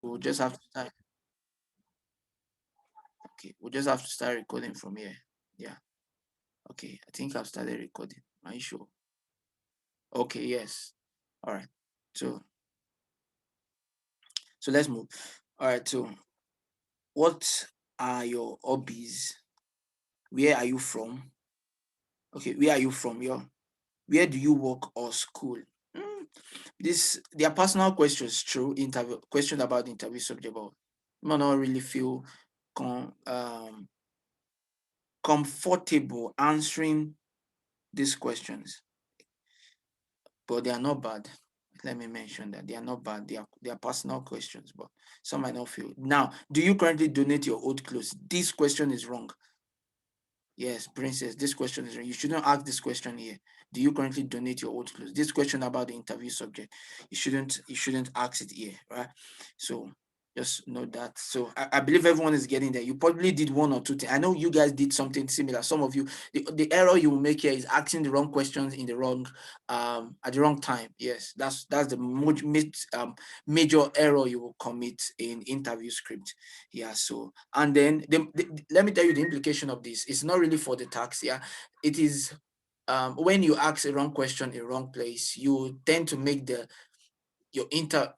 We'll just have to start. Okay, we'll just have to start recording from here. Yeah. Okay, I think I've started recording. Are you sure? Okay, yes. All right. So let's move. All right. So what are your hobbies? Where are you from? Okay, where are you from? Where do you work or school? Mm, this they are personal questions, true interview question about the interview subject, but you might not really feel com- um comfortable answering these questions, but they are not bad. Let me mention that they are not bad. They are personal questions, but some might not feel. Now, do you currently donate your old clothes? This question is wrong. Yes, princess, this question is wrong. You shouldn't ask this question here. Do you currently donate your old clothes? This question about the interview subject, you shouldn't ask it here, right? So just know that. So I believe everyone is getting there. You probably did one or two things. I know you guys did something similar. Some of you, the error you will make here is asking the wrong questions in the wrong at the wrong time. Yes, that's the major error you will commit in interview script. Yeah. So and then let me tell you the implication of this. It's not really for the tax. Yeah, it is when you ask a wrong question in wrong place, you tend to make your inter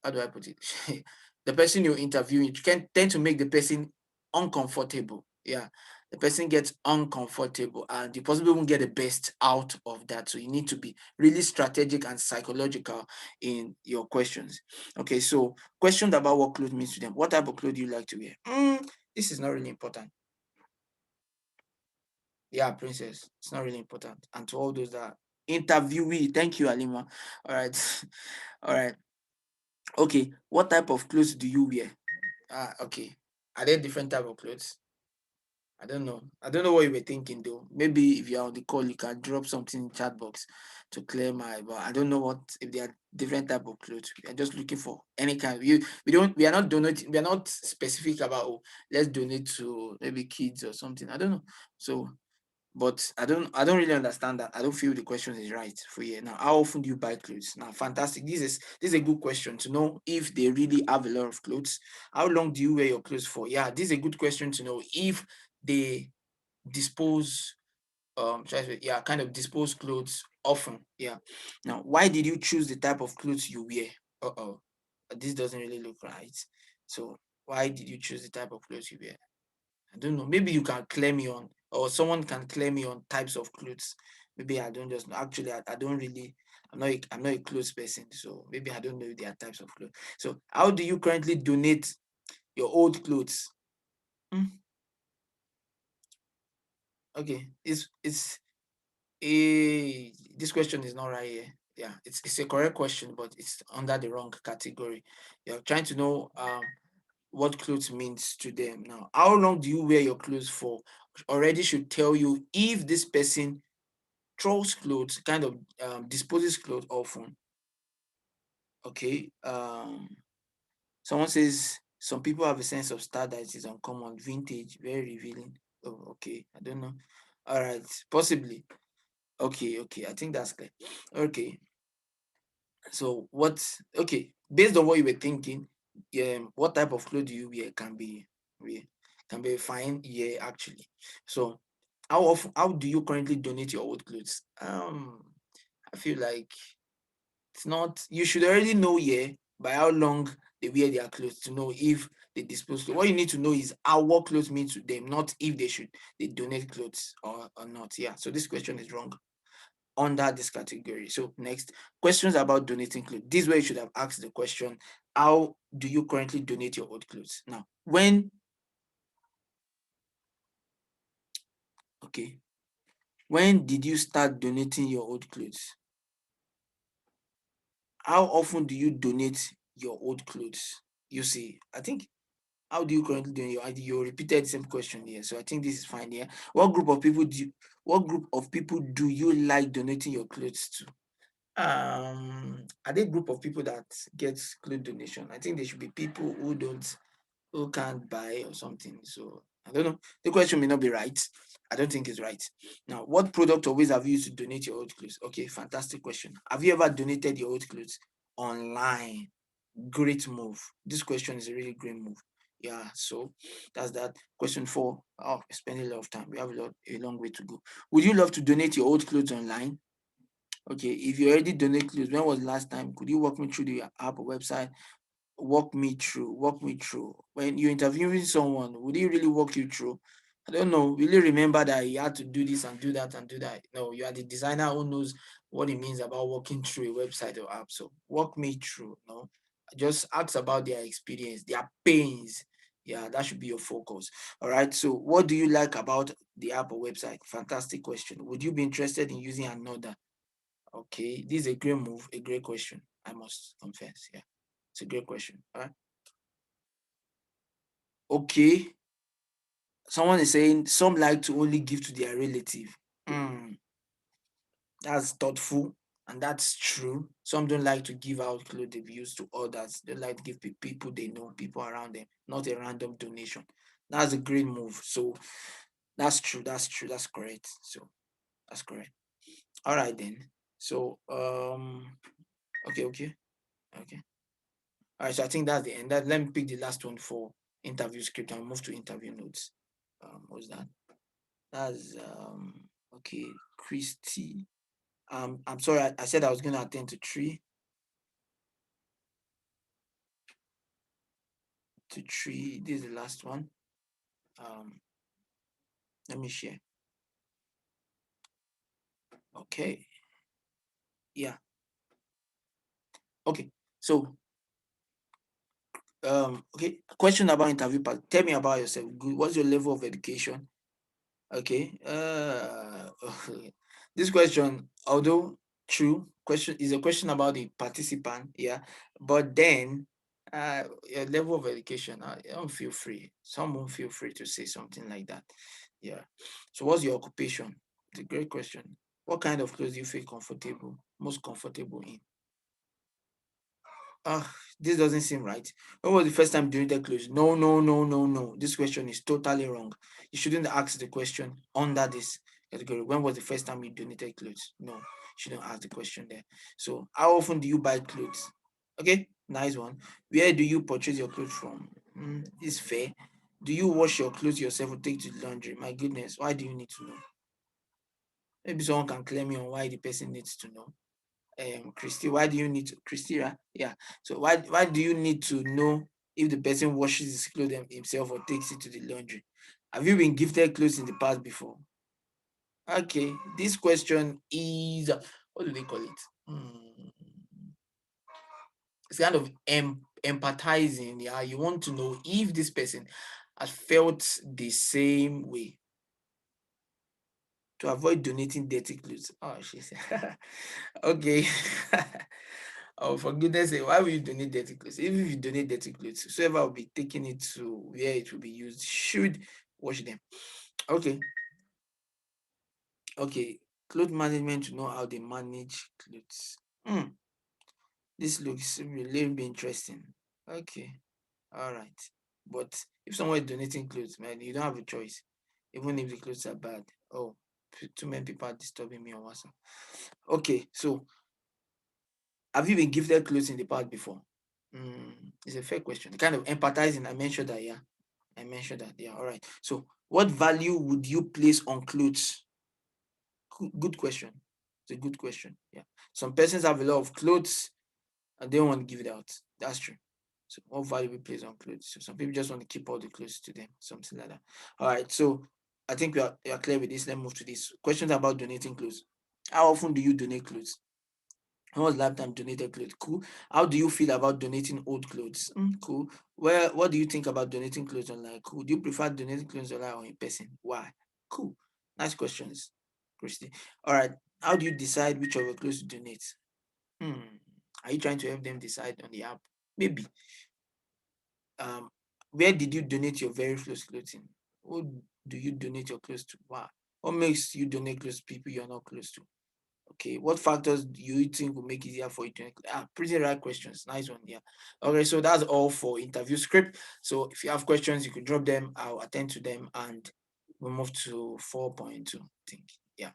how do I put it? The person you're interviewing, you can tend to make the person uncomfortable. Yeah. The person gets uncomfortable and you possibly won't get the best out of that. So you need to be really strategic and psychological in your questions. Okay, so questions about what clothes means to them. What type of clothes do you like to wear? This is not really important. Yeah, princess. It's not really important. And to all those that interviewee, thank you, Alima. All right. All right. Okay, what type of clothes do you wear? Okay. Are there different type of clothes? I don't know. I don't know what you were thinking though. Maybe if you're on the call, you can drop something in chat box to clear my. But I don't know what if they are different type of clothes. We are just looking for any kind. We are not donating. We are not specific about let's donate to maybe kids or something. I don't know. So but I don't really understand that. I don't feel the question is right for you. Now, how often do you buy clothes? Now, fantastic. This is a good question to know if they really have a lot of clothes. How long do you wear your clothes for? Yeah, this is a good question to know if they dispose yeah, kind of dispose clothes often. Yeah. Now, why did you choose the type of clothes you wear? Uh-oh. This doesn't really look right. So why did you choose the type of clothes you wear? I don't know. Maybe you can clear me on, or someone can clear me on types of clothes. Maybe I don't just know. Actually, I don't really. I'm not a clothes person, so maybe I don't know if there are types of clothes. So, how do you currently donate your old clothes? Hmm, okay, it's a this question is not right here. Yeah, it's a correct question, but it's under the wrong category. You're trying to know what clothes means to them. Now, how long do you wear your clothes for? Already should tell you if this person throws clothes, kind of disposes clothes often. Okay. Someone says some people have a sense of style that is uncommon, vintage, very revealing. Oh, okay. I don't know. All right, possibly. Okay, okay. I think that's clear. Okay. So what? Okay, based on what you were thinking, what type of clothes do you wear we- can be fine. Yeah, actually. So how do you currently donate your old clothes? I feel like it's not. You should already know, yeah, by how long they wear their clothes to know if they dispose. What you need to know is how what clothes mean to them, not if they donate clothes or not. Yeah. So this question is wrong under this category. So next, questions about donating clothes. This is where you should have asked the question, how do you currently donate your old clothes? Now, okay, when did you start donating your old clothes? How often do you donate your old clothes? You see, I think how do you currently do you repeated the same question here. So I think this is fine here. What group of people do you like donating your clothes to? Are they group of people that gets clothes donation? I think there should be people who can't buy or something. So I don't know. The question may not be right. I don't think it's right. Now, what product or ways have you used to donate your old clothes? Okay, fantastic question. Have you ever donated your old clothes online? Great move. This question is a really great move. Yeah, so that's that. Question 4. Oh, we're spending a lot of time. We have a long way to go. Would you love to donate your old clothes online? Okay, if you already donate clothes, when was the last time? Could you walk me through the app or website? Walk me through. When you're interviewing someone, would he really walk you through? I don't know. Will you remember that he had to do this and do that and do that? No, you are the designer who knows what it means about walking through a website or app. So walk me through. No, just ask about their experience, their pains. Yeah, that should be your focus. All right. So what do you like about the app or website? Fantastic question. Would you be interested in using another? Okay, this is a great move, a great question. I must confess. Yeah, it's a great question. All right. Okay, someone is saying some like to only give to their relative. Hmm, that's thoughtful and that's true. Some don't like to give out clothes they've used to others. They like to give people they know, people around them, not a random donation. That's a great move. So that's true. That's true. That's correct. So that's correct. All right then. So okay, okay, okay. All right. So I think that's the end. Let me pick the last one for interview script and move to interview notes. What's that? That's okay, Christy. I'm sorry, I said I was gonna attend to three. To three. This is the last one. Um, let me share. Okay. Yeah. Okay. So okay. Question about interview part. Tell me about yourself. Good. What's your level of education? Okay. This question, although true, question is a question about the participant, yeah. But then, your level of education, don't feel free. Some won't feel free to say something like that, yeah. So, what's your occupation? It's a great question. What kind of clothes do you feel comfortable, most comfortable in? Ah, this doesn't seem right. When was the first time you donated clothes? No, no, no, no, no. This question is totally wrong. You shouldn't ask the question under this category. When was the first time you donated clothes? No, you shouldn't ask the question there. So, how often do you buy clothes? Okay, nice one. Where do you purchase your clothes from? It's fair. Do you wash your clothes yourself or take to the laundry? My goodness, why do you need to know? Maybe someone can clear me on why the person needs to know. Christy, why do you need to Christy, right? Yeah. So why do you need to know if the person washes his clothes himself or takes it to the laundry? Have you been gifted clothes in the past before? Okay, this question is what do they call it? It's kind of empathizing. Yeah, you want to know if this person has felt the same way. To avoid donating dirty clothes. Oh, she said, okay. Oh, for goodness sake, why will you donate dirty clothes? Even if you donate dirty clothes, whoever will be taking it to where it will be used should wash them. Okay, okay. Clothes management to know how they manage clothes. This looks really be interesting. Okay, all right. But if someone is donating clothes, man, you don't have a choice. Even if the clothes are bad. Oh, too many people are disturbing me on WhatsApp. Okay, so have you been gifted clothes in the past before? It's a fair question. Kind of empathizing. I mentioned that, yeah. I mentioned that, yeah. All right. So, what value would you place on clothes? Good question. It's a good question. Yeah. Some persons have a lot of clothes and they don't want to give it out. That's true. So, what value we place on clothes? So, some people just want to keep all the clothes to them, something like that. All right. So, I think we are clear with this. Let's move to this. Questions about donating clothes. How often do you donate clothes? When was the last time donated clothes? Cool. How do you feel about donating old clothes? Cool. What do you think about donating clothes online? Cool. Do you prefer donating clothes online or in person? Why? Cool. Nice questions, Christy. All right. How do you decide which of your clothes to donate? Hmm. Are you trying to help them decide on the app? Maybe. Um, where did you donate your very close clothing? Who do you donate your clothes to? Why? What makes you donate clothes to people you're not close to? Okay, what factors do you think will make it easier for you to pretty right questions. Nice one, yeah. Okay, so that's all for interview script. So if you have questions, you could drop them, I'll attend to them, and we'll move to 4.2, I think. Yeah.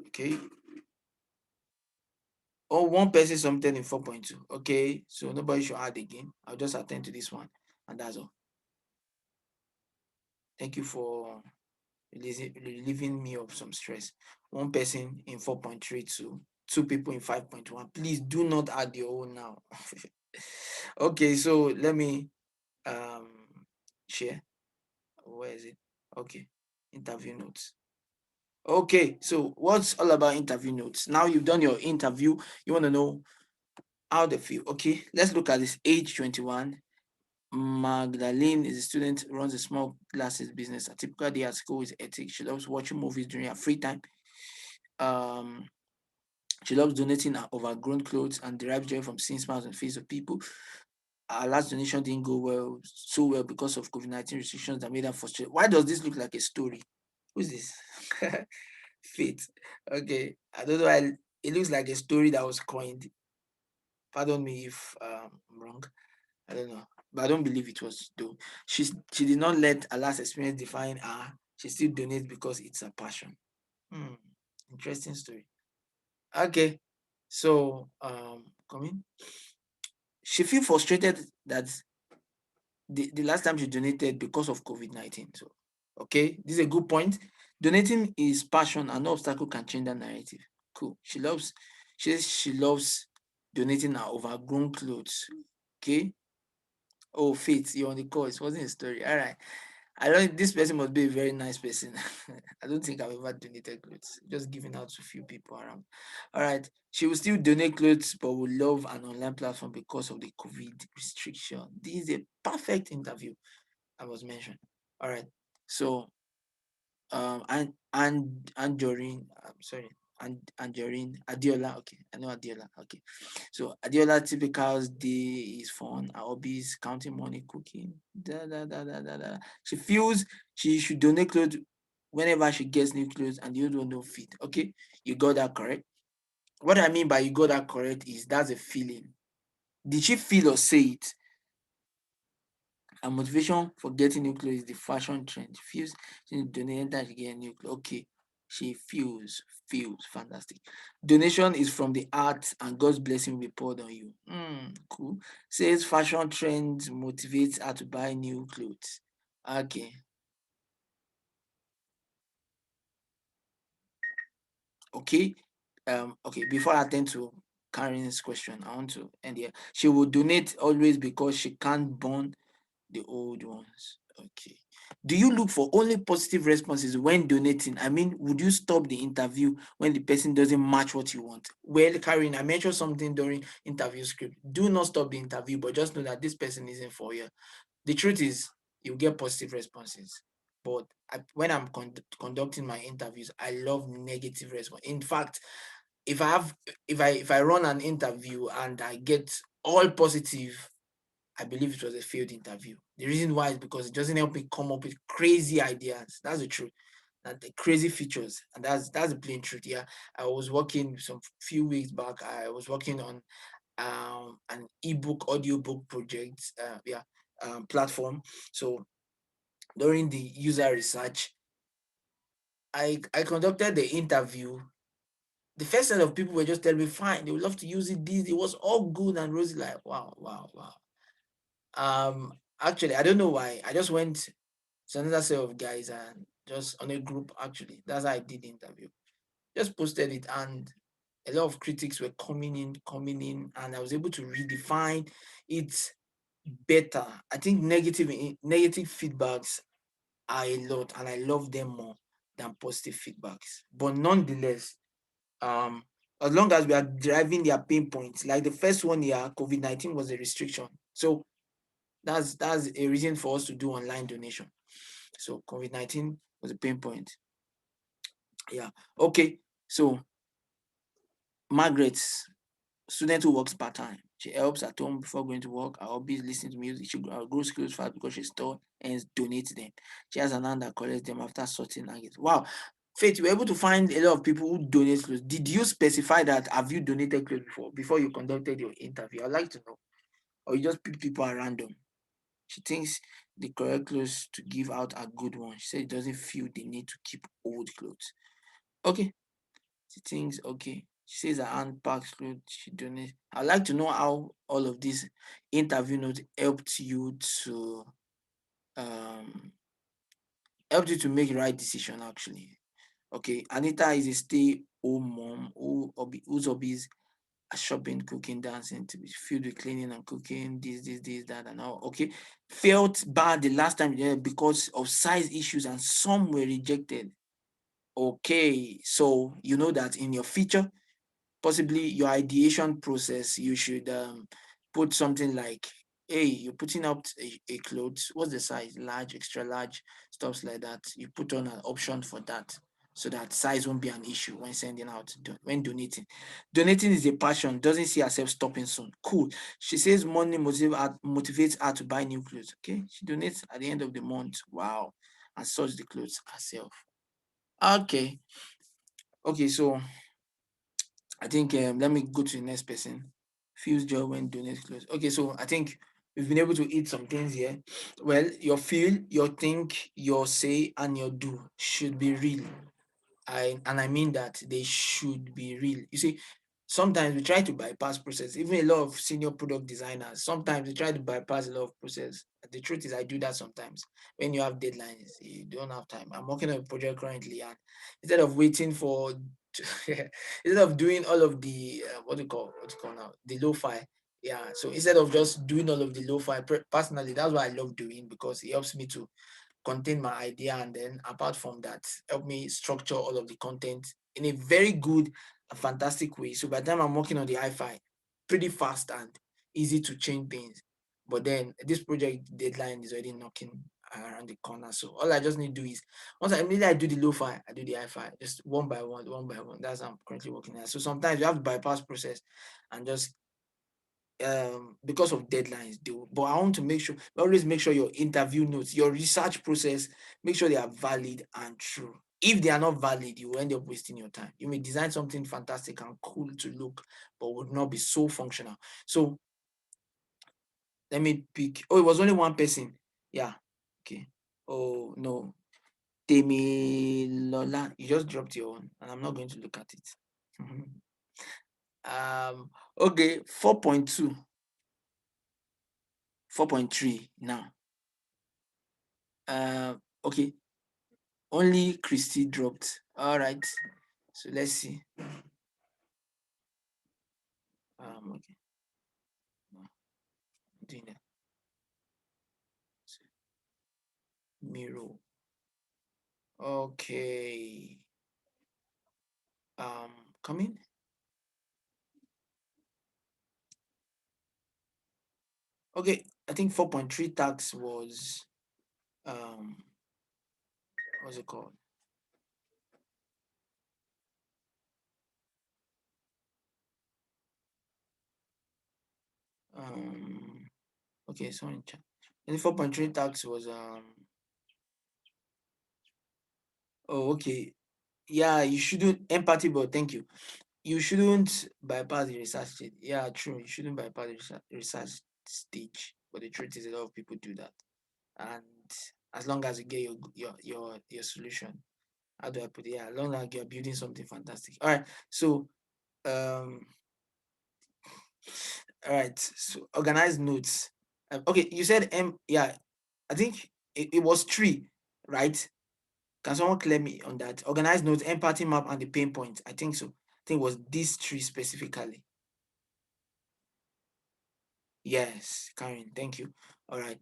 Okay. Oh, one person submitted in 4.2. Okay, so nobody should add again. I'll just attend to this one, and that's all. Thank you for relieving me of some stress. One person in 4.32, two people in 5.1. Please do not add your own now. Okay, so let me um share. Where is it? Okay, interview notes. Okay, so what's all about interview notes? Now you've done your interview, you want to know how they feel. Okay, let's look at this. Age 21. Magdalene is a student, runs a small glasses business. A typical day at school is hectic. She loves watching movies during her free time. Um, she loves donating her overgrown clothes and derives joy from seeing smiles on the face of people. Our last donation didn't go so well because of COVID-19 restrictions that made her frustrated. Why does this look like a story? Who's this? Faith. Okay, I don't know. It looks like a story that was coined. Pardon me if I'm wrong. I don't know, but I don't believe it was though. She did not let her last experience define her. She still donates because it's a passion. Hmm. Interesting story. Okay, so coming. She feel frustrated that the last time she donated because of COVID-19. So, okay, this is a good point. Donating is passion, and no obstacle can change that narrative. Cool. She says she loves donating her overgrown clothes. Okay. Oh, Faith, you're on the call. It wasn't a story. All right. I don't. This person must be a very nice person. I don't think I've ever donated clothes. Just giving out to few people around. All right. She will still donate clothes, but will love an online platform because of the COVID restriction. This is a perfect interview. I was mentioned. All right. So and Jorin, I'm sorry, and Jorin Adiola. Okay, I know Adiola. Okay, so Adiola typical day is fun. Her hobbies: counting money, cooking. Da. She feels she should donate clothes whenever she gets new clothes and the old one don't fit. Okay, you got that correct. What I mean by you got that correct is that's a feeling. Did she feel or say it? Her motivation for getting new clothes is the fashion trend. She feels she need to donate that she get new clothes. Okay. She feels fantastic. Donation is from the art and God's blessing will be poured on you. Cool. Says fashion trends motivates her to buy new clothes. Okay. Okay. Okay. Before I attend to Karen's question, I want to end here. She will donate always because she can't burn the old ones. Okay. Do you look for only positive responses when donating? I mean, would you stop the interview when the person doesn't match what you want? Well, Karen, I mentioned something during interview script. Do not stop the interview, but just know that this person isn't for you. The truth is, you get positive responses. But when I'm conducting my interviews, I love negative response. In fact, if I have if I run an interview and I get all positive, I believe it was a failed interview. The reason why is because it doesn't help me come up with crazy ideas. That's the truth. And the crazy features. And that's the plain truth. Yeah. I was working some few weeks back. I was working on an ebook, audiobook project, platform. So during the user research, I conducted the interview. The first set of people were just telling me, fine, they would love to use it. This, it was all good and rosy, like wow. Actually, I don't know why. I just went to another set of guys and just on a group. Actually, that's how I did the interview. Just posted it, and a lot of critics were coming in, and I was able to redefine it better. I think negative feedbacks are a lot, and I love them more than positive feedbacks. But nonetheless, um, as long as we are driving their pain points, like the first one here, COVID-19 was a restriction. So that's a reason for us to do online donation. So COVID-19 was a pain point. Yeah. Okay. So Margaret, student who works part-time. She helps at home before going to work. Her hobby is listening to music. She grows clothes fast because she stores and donates them. She has an aunt that collects them after sorting and gets. Wow. Faith, you were able to find a lot of people who donate clothes. Did you specify that? Have you donated clothes before you conducted your interview? I'd like to know. Or you just pick people at random? She thinks the correct clothes to give out are good ones. She said it doesn't feel the need to keep old clothes. Okay. She thinks, okay. She says her aunt packs clothes. She donates. I'd like to know how all of these interview notes um helped you to make the right decision actually. Okay, Anita is a stay-home mom whose hobbies are shopping, cooking, dancing, to be filled with cleaning and cooking, this, that, and all. Okay, felt bad the last time because of size issues and some were rejected. Okay, so you know that in your future, possibly your ideation process, you should put something like, hey, you're putting up a clothes, what's the size, large, extra large, stuffs like that. You put on an option for that so that size won't be an issue when sending out, when donating is a passion, doesn't see herself stopping soon. Cool. She says money motivates her to buy new clothes. Okay, she donates at the end of the month. Wow. And such the clothes herself. Okay. Okay, so I think let me go to the next person. Feels joy when donate clothes. Okay, so I think we've been able to eat some things here. Well, your feel, your think, your say, and your do should be real. I mean that they should be real. You see, sometimes we try to bypass process. Even a lot of senior product designers, sometimes they try to bypass a lot of process. The truth is, I do that sometimes. When you have deadlines, you don't have time. I'm working on a project currently, and instead of waiting for, instead of doing all of the what do you call now, the lo-fi. Yeah. So instead of just doing all of the lo-fi, personally, that's what I love doing because it helps me to contain my idea, and then apart from that help me structure all of the content in a very good and fantastic way, so by the time I'm working on the hi-fi, pretty fast and easy to change things. But then this project deadline is already knocking around the corner, so all I just need to do is, once I immediately I do the lo-fi, I do the hi-fi, just one by one. That's how I'm currently working at. So sometimes you have to bypass process and just because of deadlines do, but I want to make sure, always make sure your interview notes, your research process, make sure they are valid and true. If they are not valid, you will end up wasting your time. You may design something fantastic and cool to look, but would not be so functional. So let me pick. Oh, it was only one person. Yeah. Okay. Oh no. Temi Lola, you just dropped your own, and I'm not going to look at it. Okay, 4.2, 4.3 now. Okay, only Christy dropped. All right. So let's see. Okay. No, doing that. So, Miro. Okay. Coming. Okay, I think 4.3 tax was what's it called? Um, okay, sorry. And 4.3 tax was oh okay. Yeah, you shouldn't empathy, but thank you. You shouldn't bypass the research stage. Yeah, true. You shouldn't bypass the research stage. But the truth is, a lot of people do that. And as long as you get your solution, how do I put it? Yeah, as long as you're building something fantastic. All right. So all right. So organize notes. Okay, you said yeah, I think it was three, right? Can someone clear me on that? Organize notes, empathy map, and the pain point. I think so. I think it was these three specifically. Yes, Karen, thank you. All right.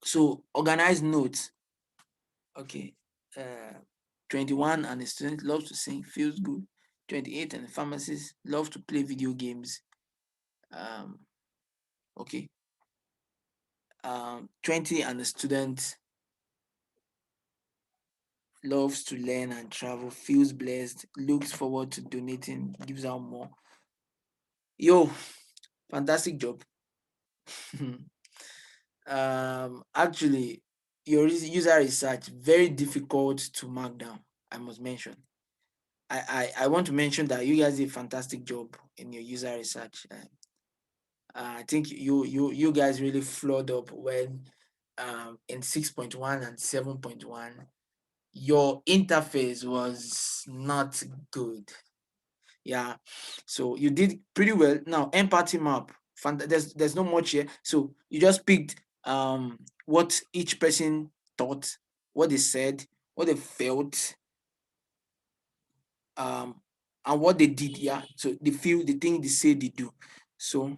So organize notes. Okay. Uh 21 and a student loves to sing, feels good. 28 and a pharmacist love to play video games. Um, okay. 20 and a student loves to learn and travel, feels blessed, looks forward to donating, gives out more. Yo, fantastic job. Actually, your user research very difficult to mark down, I must mention. I want to mention that you guys did a fantastic job in your user research. I think you guys really flowed up when in 6.1 and 7.1 your interface was not good. Yeah. So you did pretty well. Now empathy map. There's no much here. So you just picked what each person thought, what they said, what they felt, um and what they did. Yeah. So they feel, the thing they say, they do. So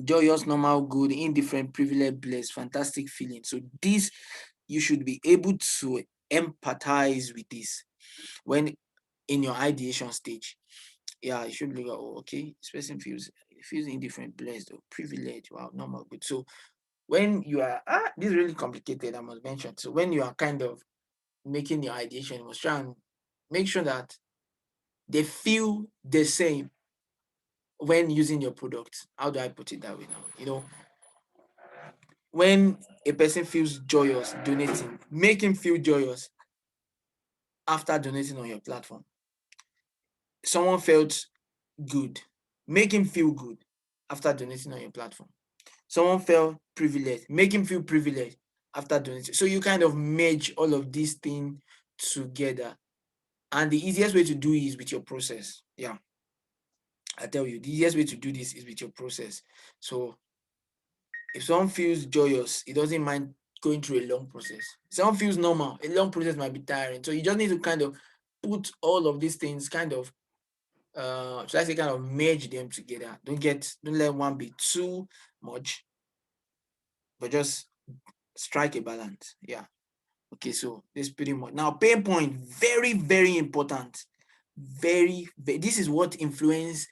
joyous, normal, good, indifferent, privileged, blessed, fantastic feeling. So this, you should be able to empathize with this when in your ideation stage. Yeah, you should look at, oh, okay, this person feels indifferent, blessed, or privileged, wow, normal, good. So when you are this is really complicated, I must mention. So when you are kind of making your ideation, you must try and make sure that they feel the same when using your product. How do I put it that way now? When a person feels joyous donating, make him feel joyous after donating on your platform. Someone felt good, make him feel good after donating on your platform. Someone felt privileged, make him feel privileged after donating. So you kind of merge all of these things together. And the easiest way to do is with your process. Yeah, I tell you, the easiest way to do this is with your process. So if someone feels joyous, he doesn't mind going through a long process. If someone feels normal, a long process might be tiring. So you just need to kind of put all of these things kind of should I say kind of merge them together. Don't let one be too much, but just strike a balance. Yeah. Okay, so this pretty much now pain point, very, very important. This is what influence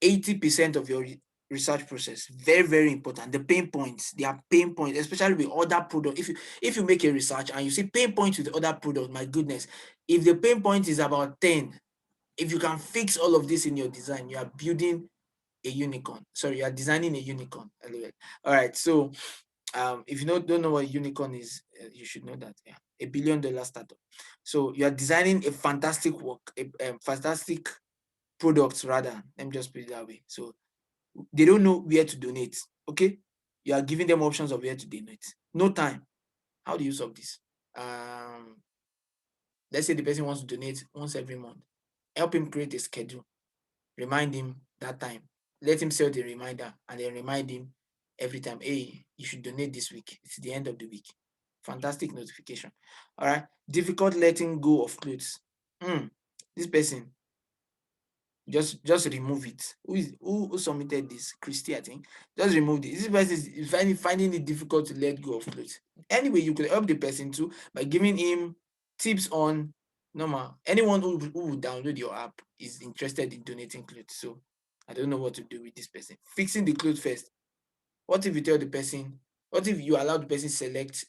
80% of your research process. Very, very important. The pain points, they are pain points, especially with other products. If you make a research and you see pain points with other products, my goodness, if the pain point is about 10, if you can fix all of this in your design, you are building a unicorn. Sorry, you are designing a unicorn. Anyway, all right. So if you don't know what unicorn is, you should know that. Yeah, $1 billion startup. So you are designing a fantastic work, a fantastic product rather. Let me just put it that way. So they don't know where to donate. Okay, you are giving them options of where to donate. No time. How do you solve this? Um, let's say the person wants to donate once every month. Help him create a schedule. Remind him that time. Let him set a reminder and then remind him every time, hey, you should donate this week. It's the end of the week. Fantastic notification. All right. Difficult letting go of clothes. This person, just remove it. Who submitted this? Christy, I think. Just remove this. This person is finding it difficult to let go of clothes. Anyway, you could help the person too by giving him tips on normal. Anyone who would download your app is interested in donating clothes. So I don't know what to do with this person. Fixing the clothes first. What if you tell the person, what if you allow the person select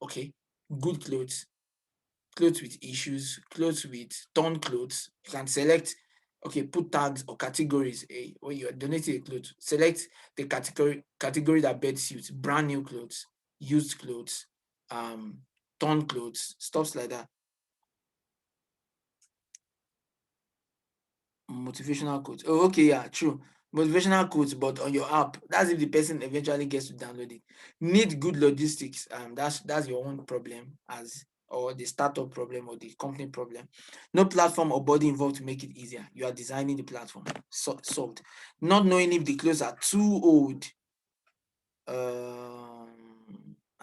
okay, good clothes with issues, clothes with torn clothes. You can select, okay, put tags or categories. When you are donating a clothes, select the category that best suits: brand new clothes, used clothes, um, torn clothes, stuffs like that. Motivational quotes. Oh, okay, yeah, true. Motivational quotes, but on your app. That's if the person eventually gets to download it. Need good logistics. That's your own problem as or the startup problem or the company problem. No platform or body involved to make it easier. You are designing the platform. Solved. Not knowing if the clothes are too old. I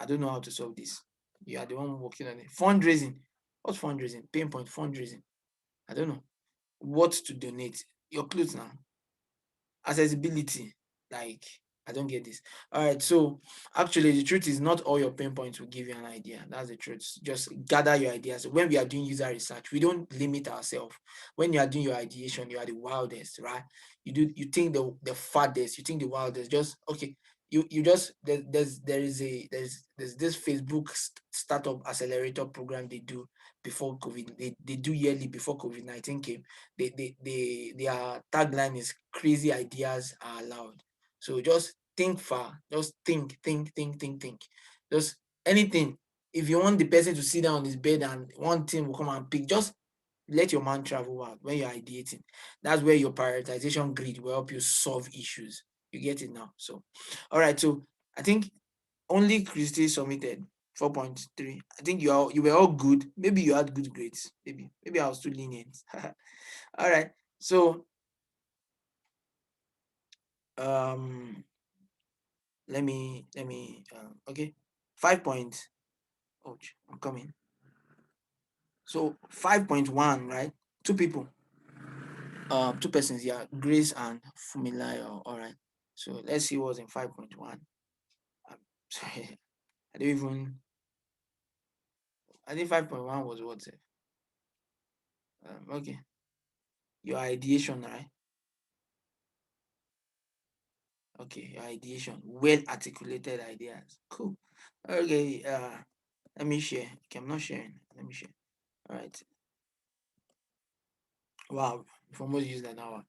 don't know how to solve this. You are the one working on it. Fundraising. What's fundraising? Pain point fundraising. I don't know what to donate. Your clothes now. Accessibility. Like, I don't get this. All right. So actually, the truth is not all your pain points will give you an idea. That's the truth. Just gather your ideas. When we are doing user research, we don't limit ourselves. When you are doing your ideation, you are the wildest, right? You think the farthest, you think the wildest. Just okay. You just there's this Facebook startup accelerator program they do before COVID. They do yearly before COVID-19 came. Their tagline is crazy ideas are allowed. So just think far, just think. Just anything. If you want the person to sit down on his bed and one thing will come and pick, just let your mind travel out when you're ideating. That's where your prioritization grid will help you solve issues. You get it now. So all right. So I think only Christy submitted 4.3. I think you were all good. Maybe you had good grades. Maybe I was too lenient. All right. So um let me okay, 5 points. Oh, I'm coming. So 5.1, right? Two people, two persons, yeah, Grace and Fumilayo. All right. So let's see what's in 5.1. Sorry, I don't even. I think 5.1 was what? Okay, your ideation, right? Okay, your ideation, well articulated ideas. Cool. Okay. Let me share. Okay, I'm not sharing. Let me share. All right. Wow, we've almost used an hour.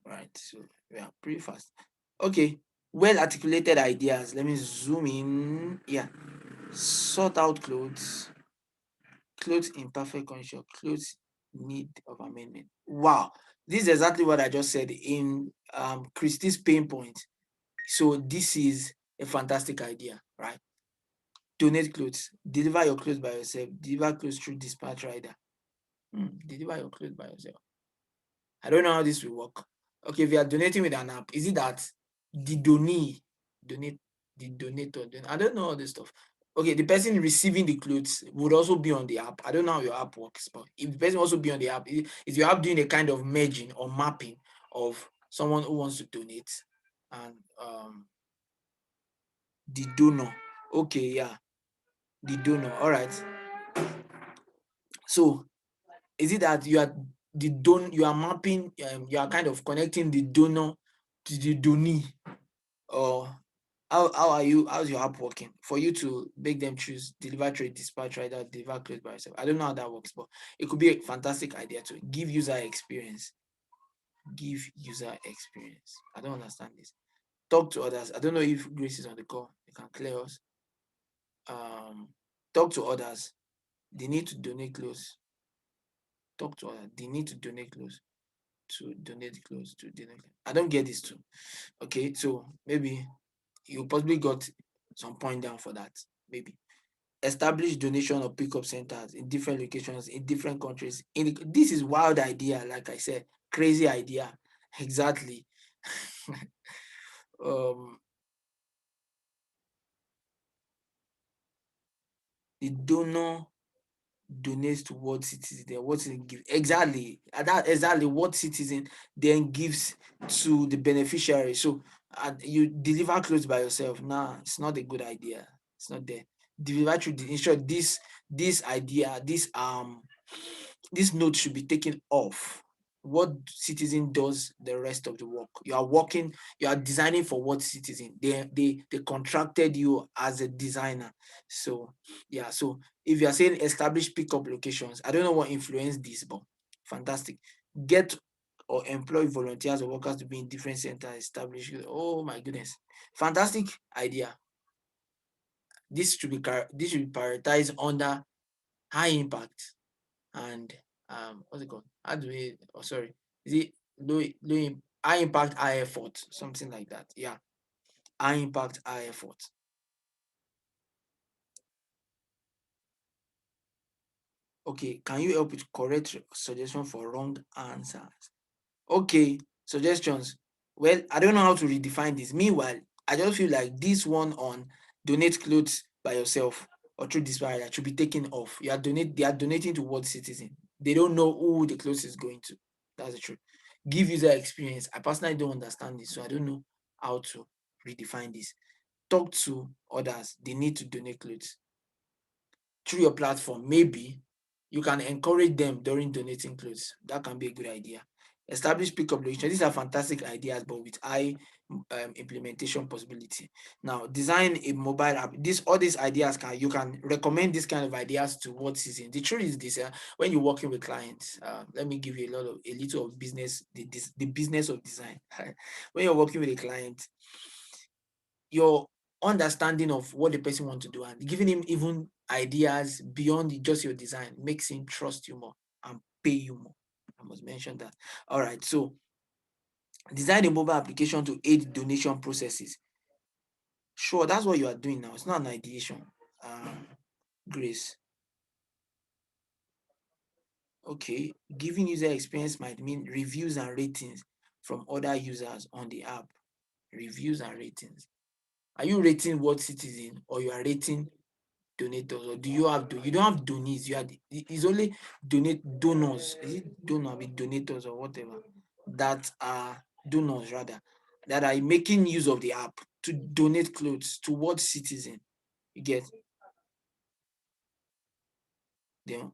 All right. So we are pretty fast. Okay. Well articulated ideas. Let me zoom in. Yeah. Sort out clothes. Clothes in perfect condition. Clothes need of amendment. Wow. This is exactly what I just said in Christie's pain point. So this is a fantastic idea, right? Donate clothes. Deliver your clothes by yourself. Deliver clothes through dispatch rider. Deliver your clothes by yourself. I don't know how this will work. Okay, if you are donating with an app, is it that the donate the donator? I don't know all this stuff. Okay, the person receiving the clothes would also be on the app. I don't know how your app works, but if the person also be on the app, is your app doing a kind of merging or mapping of someone who wants to donate and the donor? Okay, yeah, the donor. All right. So is it that you are mapping, you are kind of connecting the donor to the donee, or how are you, how's your app working for you to make them choose deliver trade dispatch rider, deliver clothes by yourself? I don't know how that works, but it could be a fantastic idea to give user experience. Give user experience. I don't understand this. Talk to others. I don't know if Grace is on the call. You can clear us. um Talk to others. They need to donate clothes. Talk to others. They need to donate clothes. To donate clothes to donate. I don't get this too. Okay, so maybe you possibly got some point down for that. Maybe establish donation or pickup centers in different locations in different countries. This is wild idea, like I said, crazy idea. Exactly. um the donor donates to what citizen, then what citizen give exactly, that exactly what citizen then gives to the beneficiary. So you deliver clothes by yourself. Nah, it's not a good idea. It's not there. Deliver through the, in short, this idea, this note should be taken off. What citizen does the rest of the work? You are working, you are designing for what citizen? They contracted you as a designer. So yeah, so if you are saying establish pickup locations, I don't know what influenced this, but fantastic. Get or employ volunteers or workers to be in different centers, establish. Oh my goodness, fantastic idea. This should be prioritized under high impact and what's it called? How do we? Oh, sorry. Is it high impact, high effort, something like that? Yeah, high impact, high effort. Okay, can you help with correct suggestion for wrong answers? Okay, suggestions. Well, I don't know how to redefine this. Meanwhile, I just feel like this one on donate clothes by yourself or through this barrier should be taken off. They are donating to what citizen? They don't know who the clothes is going to. That's the truth. Give user experience. I personally don't understand this, so I don't know how to redefine this. Talk to others. They need to donate clothes through your platform. Maybe you can encourage them during donating clothes. That can be a good idea. Establish pickup location. These are fantastic ideas, but with high implementation possibility. Now, design a mobile app. All these ideas you can recommend this kind of ideas to what season. The truth is this: when you're working with clients, let me give you a little of business, the business of design. When you're working with a client, your understanding of what the person wants to do and giving him even ideas beyond just your design makes him trust you more and pay you more. I must mention that. All right. So design a mobile application to aid donation processes. Sure, that's what you are doing now. It's not an ideation. Grace. Okay, giving user experience might mean reviews and ratings from other users on the app. Reviews and ratings. Are you rating World Citizen or you are rating donators, or do you have you don't have donees, you are it's only donors. Is it donor with donators or whatever that are donors rather, that are making use of the app to donate clothes towards citizen. You get them.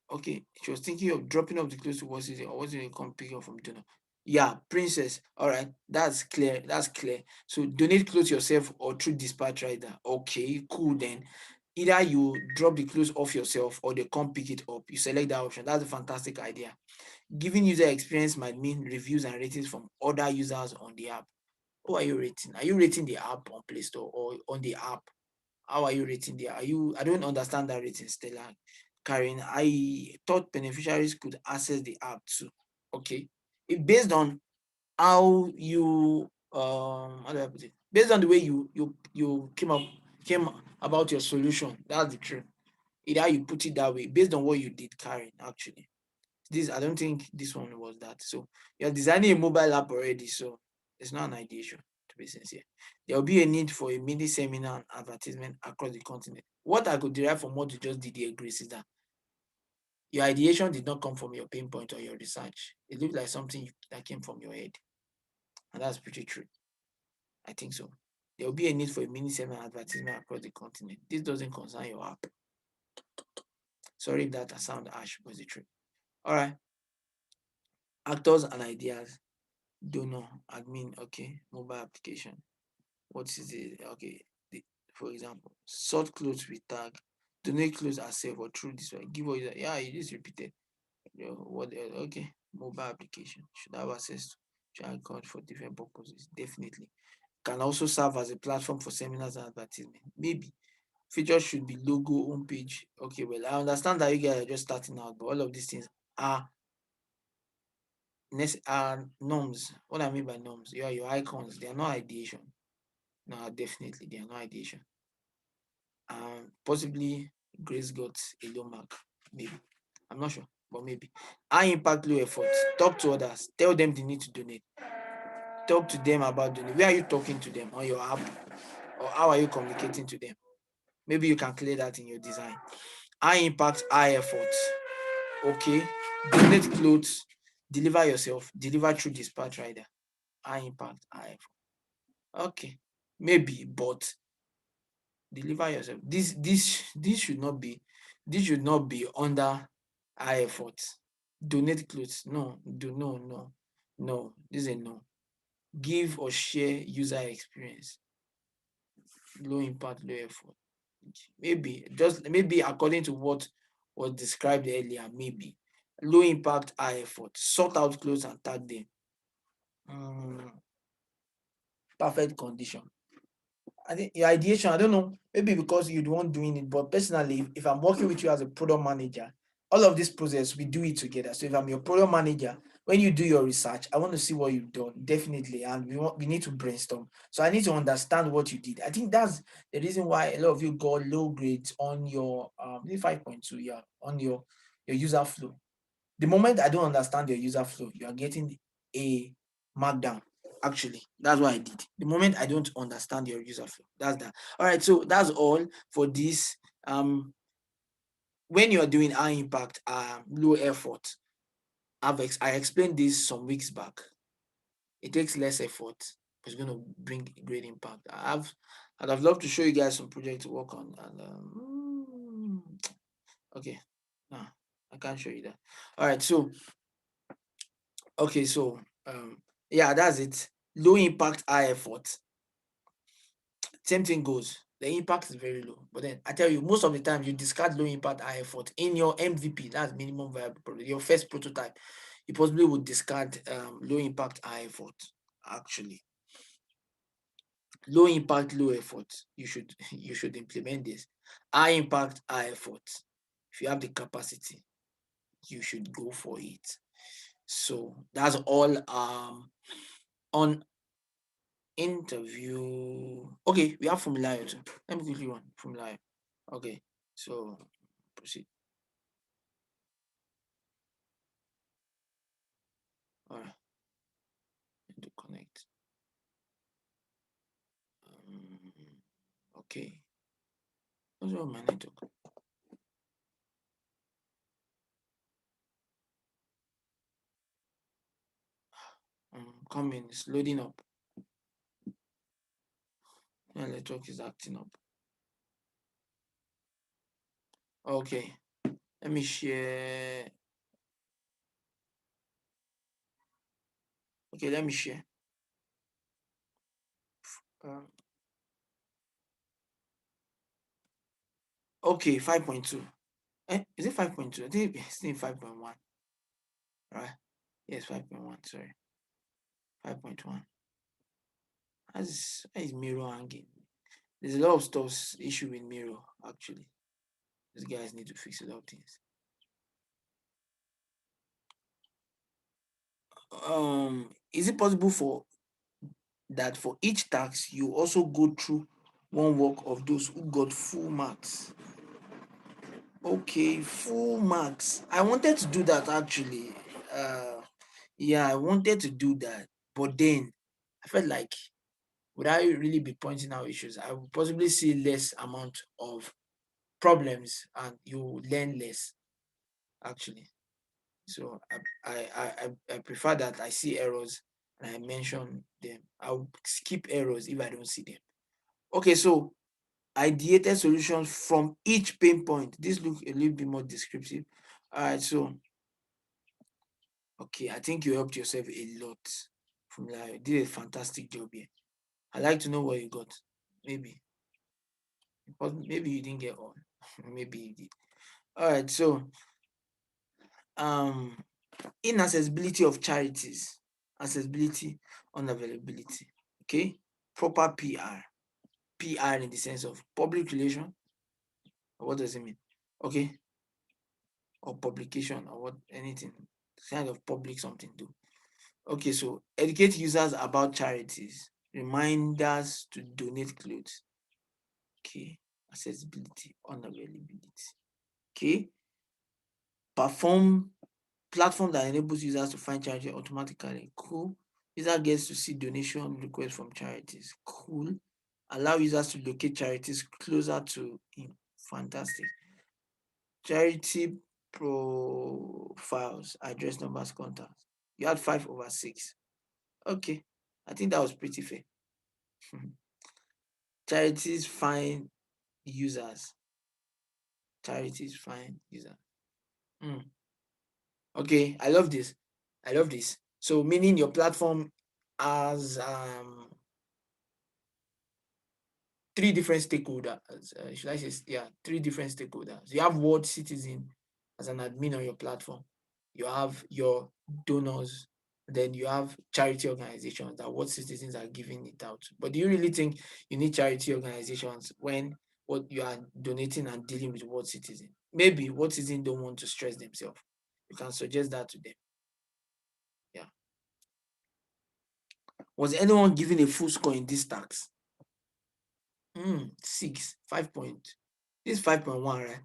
Okay, she was thinking of dropping off the clothes towards citizen, or was it come pick up from donor? Yeah, princess. All right, that's clear. That's clear. So donate clothes yourself or through dispatch rider. Okay, cool then. Either you drop the clothes off yourself or they come pick it up. You select that option. That's a fantastic idea. Giving user experience might mean reviews and ratings from other users on the app. Who are you rating? Are you rating the app on Play Store or on the app? How are you rating there? Are you? I don't understand that rating, Stella. Karen, I thought beneficiaries could access the app too. Okay. It based on how you how do I put it? Based on the way you came about your solution. That's the truth. Either you put it that way, based on what you did, Karen, actually. This I don't think this one was that. So you're designing a mobile app already, so it's not an ideation, to be sincere. There will be a need for a mini seminar and advertisement across the continent. What I could derive from what you just did here, Grace, is that your ideation did not come from your pain point or your research. It looked like something that came from your head. And that's pretty true. I think so. There will be a need for a mini seminar advertisement across the continent. This doesn't concern your app. Sorry if that sound harsh, but it's the truth. All right. Actors and ideas. Donor, admin, okay. Mobile application. What is it? Okay. The, for example, sort clothes with tag. Donate clothes as safe or through this way. Give what yeah, it is repeated. What else? Okay. Mobile application. Should have access to child code for different purposes. Definitely. Can also serve as a platform for seminars and advertisement. Maybe. Features should be logo, homepage. Okay, well, I understand that you guys are just starting out, but all of these things are norms. What I mean by norms, yeah, your icons, they are not ideation. No, definitely they are not ideation. Possibly Grace got a low mark, maybe. I'm not sure, but maybe. High impact, low effort. Talk to others. Tell them they need to donate. Talk to them about donating. Where are you talking to them on your app, or how are you communicating to them? Maybe you can clear that in your design. High impact, high effort. Okay. Donate clothes. Deliver yourself. Deliver through dispatch rider. High impact, high effort. Okay. Maybe, but deliver yourself. This should not be under high effort. Donate clothes. No, no. This is a no. Give or share user experience. Low impact, low effort. Maybe according to what was described earlier, maybe. Low impact, high effort. Sort out clothes and tag them. Mm, perfect condition. I think your ideation, I don't know, maybe because you're the one doing it, but personally, if I'm working with you as a product manager, all of this process, we do it together. So if I'm your product manager, when you do your research, I want to see what you've done, definitely. And we need to brainstorm. So I need to understand what you did. I think that's the reason why a lot of you got low grades on your 5.2, yeah, on your user flow. The moment I don't understand your user flow, you are getting a markdown. Actually, that's what I did. The moment I don't understand your user flow, that's that. All right, so that's all for this. When you're doing high impact, low effort, I explained this some weeks back. It takes less effort, but it's going to bring great impact. I'd have loved to show you guys some projects to work on, and okay, nah, I can't show you that. All right, so okay, so yeah, that's it. Low impact, high effort. Same thing goes. The impact is very low. But then I tell you, most of the time you discard low impact, high effort in your MVP. That's minimum viable product. Your first prototype, you possibly would discard low impact, high effort. Actually, low impact, low effort. You should implement this. High impact, high effort. If you have the capacity, you should go for it. So that's all on interview. Okay, we have formulario too. Let me quickly run formulario. Okay, so proceed. All right, to connect. Okay, what's wrong with my network? Coming, it's loading up. My network is acting up. Okay, let me share. Okay, let me share. Um, okay, 5.2. Is it 5.2? I think it's in 5.1. Right? Yes, 5.1. Sorry, 5.1. How is Miro hanging? There's a lot of stuff issue with Miro actually. These guys need to fix a lot of things. Is it possible for that for each task you also go through one work of those who got full marks? Okay, full marks. I wanted to do that actually. Uh, yeah, I wanted to do that, but then I felt like would I really be pointing out issues? I would possibly see less amount of problems, and you learn less actually. So I prefer that I see errors and I mention them. I'll skip errors if I don't see them. Okay, so ideated solutions from each pain point. This look a little bit more descriptive. All right, so okay, I think you helped yourself a lot. From like you did a fantastic job here. I'd like to know what you got. Maybe, but maybe you didn't get all. Maybe you did. All right, so um inaccessibility of charities, accessibility, unavailability. Okay, proper PR in the sense of public relation. Or what does it mean? Okay, or publication or what anything kind of public something do. Okay, so educate users about charities, reminders to donate clothes. Okay, accessibility, unavailability. Okay, perform platform that enables users to find charity automatically. Cool. User gets to see donation requests from charities. Cool. Allow users to locate charities closer to him. Fantastic. Charity profiles, address numbers, contacts. You had 5/6. Okay. I think that was pretty fair. Charities find users. Charities find users. Hmm. Okay, I love this. I love this. So meaning your platform has three different stakeholders. Should I say, yeah, three different stakeholders. You have world citizen as an admin on your platform. You have your donors. Then you have charity organizations that what citizens are giving it out to. But do you really think you need charity organizations when what you are donating and dealing with world citizen? Maybe world citizen don't want to stress themselves. You can suggest that to them. Yeah. Was anyone given a full score in this tax? 6, 5 point. This is 5.1, right?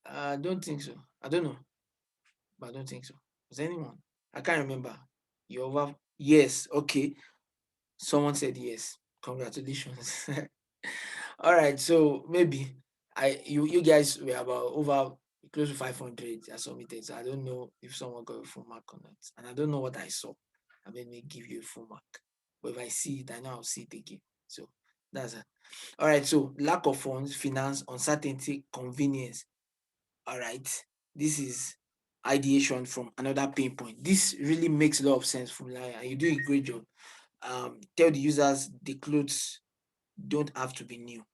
I don't think so. I don't know, but I don't think so. Was anyone? I can't remember. You over? Yes. Okay. Someone said yes. Congratulations. All right. So maybe you guys were about over close to 500 are submitted. So I don't know if someone got a full mark or not, and I don't know what I saw. I made me give you a full mark. But if I see it, I know I'll see it again. So that's it. All right. So lack of funds, finance, uncertainty, convenience. All right, this is ideation from another pain point. This really makes a lot of sense from Laya, and you do a great job. Tell the users the clothes don't have to be new.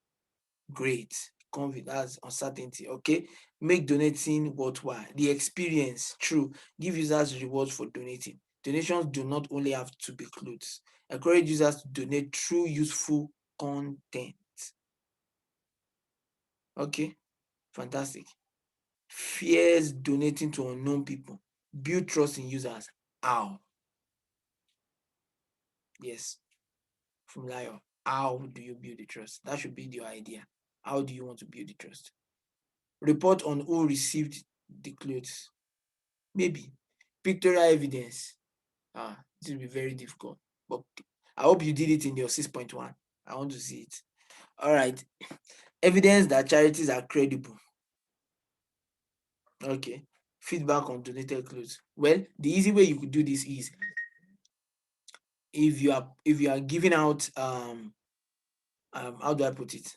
Great. That's uncertainty. Okay. Make donating worthwhile. The experience, true. Give users rewards for donating. Donations do not only have to be clothes. Encourage users to donate through useful content. Okay. Fantastic. Fears donating to unknown people. Build trust in users. How? Yes, from Lion. How do you build the trust? That should be your idea. How do you want to build the trust? Report on who received the clothes. maybe. Pictorial evidence. This will be very difficult. But I hope you did it in your 6.1. I want to see it. All right. Evidence that charities are credible. Okay. Feedback on donated clothes. Well, the easy way you could do this is if you are giving out how do I put it?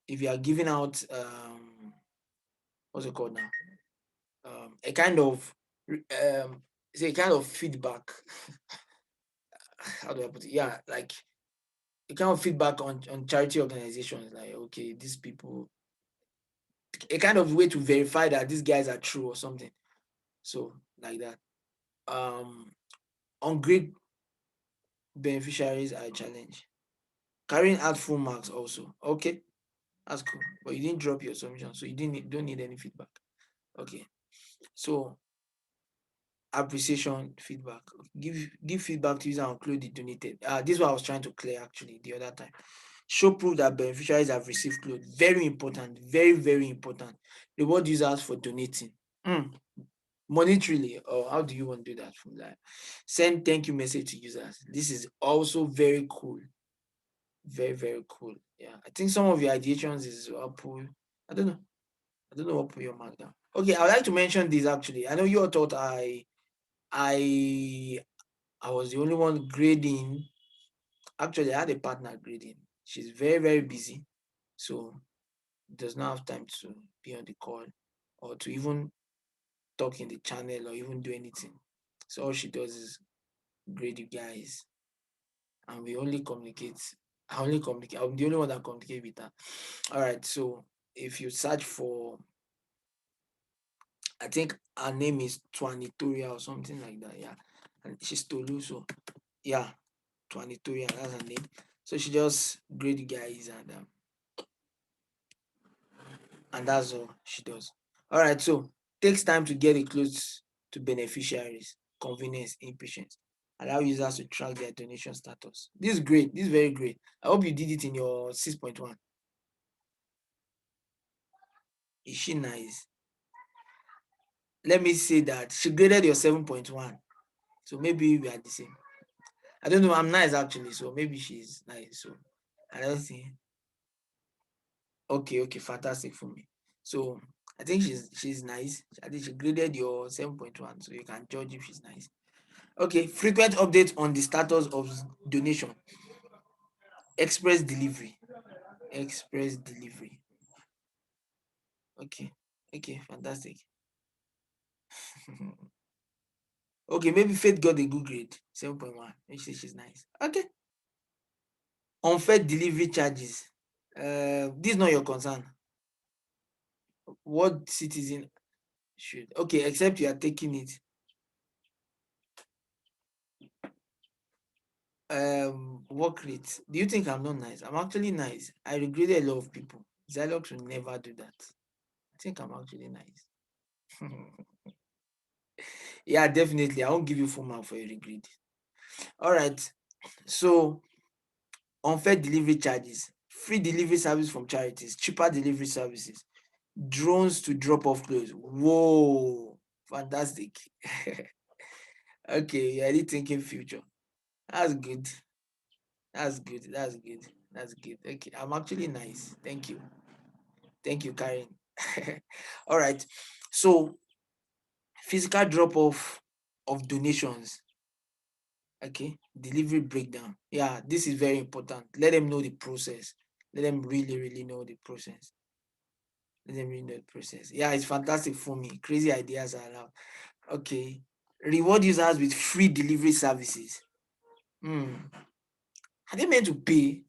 If you are giving out what's it called now? A kind of say a kind of feedback. How do I put it? Yeah, like a kind of feedback on charity organizations. Like, okay, these people, a kind of way to verify that these guys are true or something. So like that. On great beneficiaries are a challenge. Carrying out full marks also. Okay, that's cool. But you didn't drop your submission, so don't need any feedback. Okay. So appreciation feedback. Give feedback to user on clothes they donated. This is what I was trying to clear actually the other time. Show proof that beneficiaries have received clothes. Very important. Very, very important. Reward users for donating. Monetarily, or how do you want to do that from that? Send thank you message to users. This is also very cool. Very, very cool. Yeah. I think some of your ideations is Apple. I don't know. I don't know what put your mark down. Okay, I would like to mention this actually. I know you all thought I I was the only one grading. Actually, I had a partner grading. She's very, very busy. So does not have time to be on the call or to even talk in the channel or even do anything. So all she does is grade you guys, and we only communicate. I only communicate. I'm the only one that communicate with her. All right. So if you search for, I think her name is Twanitoria or something like that. Yeah, and she's Tolu. So yeah, Twanitoria. That's her name. So she just grade you guys, and that's all she does. All right. So takes time to get it close to beneficiaries. Convenience, impatience. Allow users to track their donation status. This is great. This is very great. I hope you did it in your 6.1. Is she nice? Let me say that she graded your 7.1. So maybe we are the same. I don't know. I'm nice actually. So maybe she's nice. So I don't think. Okay, okay, fantastic for me. So I think she's nice. I think she graded your 7.1. So you can judge if she's nice. Okay, frequent updates on the status of donation. Express delivery. Express delivery. Okay. Okay, fantastic. Okay, maybe Faith got a good grade. 7.1. Maybe she's nice. Okay. Unfair delivery charges. This is not your concern. What citizen should, okay, except you are taking it. Work rate. Do you think I'm not nice? I'm actually nice. I regretted a lot of people. Xylox will never do that. I think I'm actually nice. Yeah, definitely. I won't give you full mark for your regret. All right. So unfair delivery charges, free delivery service from charities, cheaper delivery services, drones to drop off clothes. Whoa, fantastic. Okay, you're already thinking future. That's good. That's good. That's good. That's good. Okay, I'm actually nice. Thank you. Thank you, Karen. All right. So physical drop off of donations. Okay. Delivery breakdown. Yeah, this is very important. Let them know the process. Let them really, really know the process. Let them really know the process. Yeah, it's fantastic for me. Crazy ideas are allowed. Okay. Reward users with free delivery services. Are they meant to pay?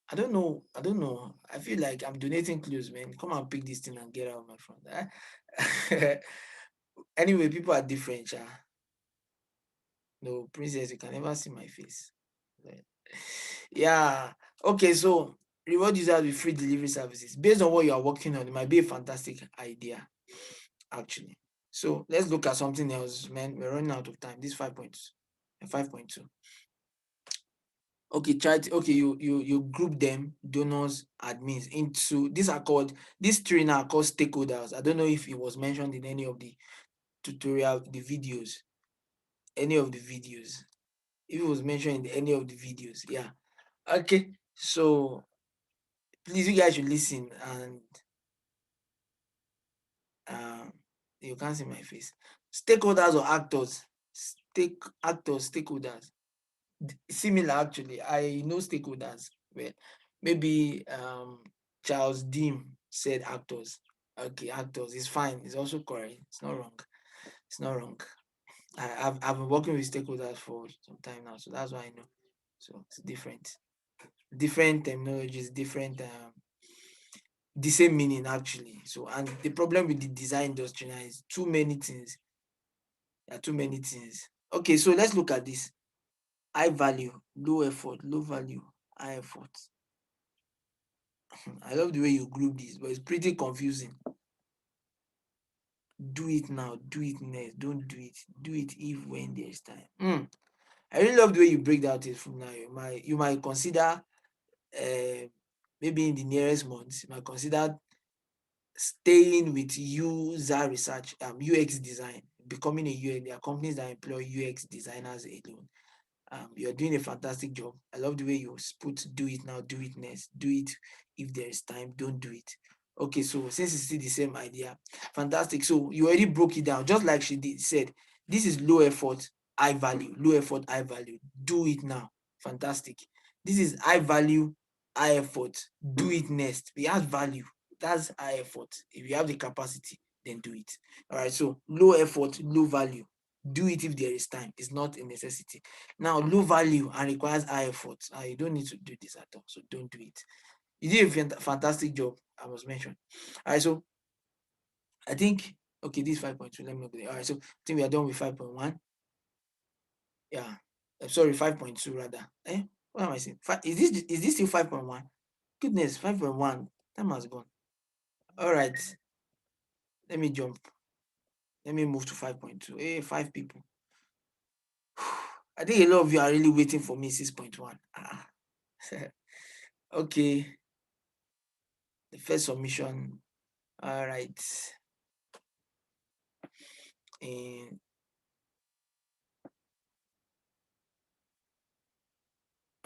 I don't know. I don't know. I feel like I'm donating clothes, man. Come and pick this thing and get out of my front. Anyway, people are different. No, princess, you can never see my face. Yeah. Okay, so reward users with free delivery services. Based on what you are working on, it might be a fantastic idea, actually. So let's look at something else, man. We're running out of time. This 5.2. Okay, charity. Okay, you group them, donors, admins into these three now are called stakeholders. I don't know if it was mentioned in any of the tutorial, the videos, any of the videos. If it was mentioned in any of the videos, yeah. Okay, so please, you guys should listen and um, you can't see my face. Stakeholders or actors? Stakeholders. Similar actually. I know stakeholders. Well, maybe Charles Dean said actors. Okay, actors. It's fine. It's also correct. It's not wrong. It's not wrong. I've been working with stakeholders for some time now, so that's why I know. So it's different. Different terminologies, different the same meaning actually. So and the problem with the design industry now is too many things. There are too many things. Okay, so let's look at this. High value, low effort, low value, high effort. I love the way you group this, but it's pretty confusing. Do it now, do it next, don't do it. Do it if when there's time. I really love the way you break down it from now. You might consider maybe in the nearest months, you might consider staying with user research, UX design, becoming a UX. There are companies that employ UX designers alone. You're doing a fantastic job. I love the way you put do it now, do it next, do it if there is time, don't do it. Okay, so since it's still the same idea, fantastic. So you already broke it down, just like she said. This is low effort, high value, low effort, high value. Do it now. Fantastic. This is high value, high effort. Do it next. It has value. That's high effort. If you have the capacity, then do it. All right. So low effort, low value. Do it if there is time. It's not a necessity. Now, low value and requires high effort. You don't need to do this at all. So don't do it. You did a fantastic job, I must mention. All right. So I think, okay, this is 5.2. Let me go there. All right. So I think we are done with 5.1. Yeah. Sorry, 5.2 rather. What am I saying? Is this still 5.1? Goodness, 5.1. Time has gone. All right. Let me jump. Let me move to 5.2. Hey, five people. I think a lot of you are really waiting for me 6.1. Okay. The first submission. All right. And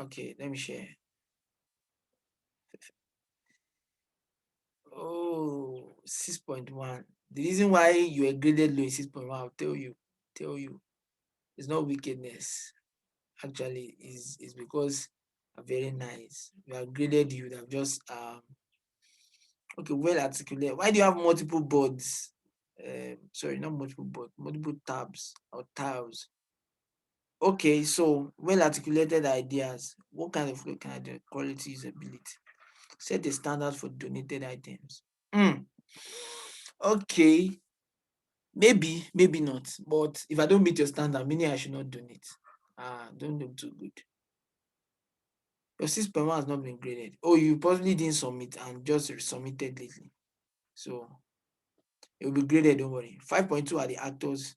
okay, let me share. Oh, 6.1. The reason why you were graded low in 6.1, I'll tell you. It's not wickedness. Actually, is because very nice. We have graded you. They have just okay, well articulated. Why do you have multiple boards? Sorry, not multiple boards, multiple tabs or tiles. Okay, so well articulated ideas. What kind of look can I do? Quality usability. Set the standard for donated items. Okay, maybe not. But if I don't meet your standard, meaning I should not donate. Don't look too good. Your 6.1 has not been graded. Oh, you possibly didn't submit and just submitted lately. So it will be graded, don't worry. 5.2 are the actors,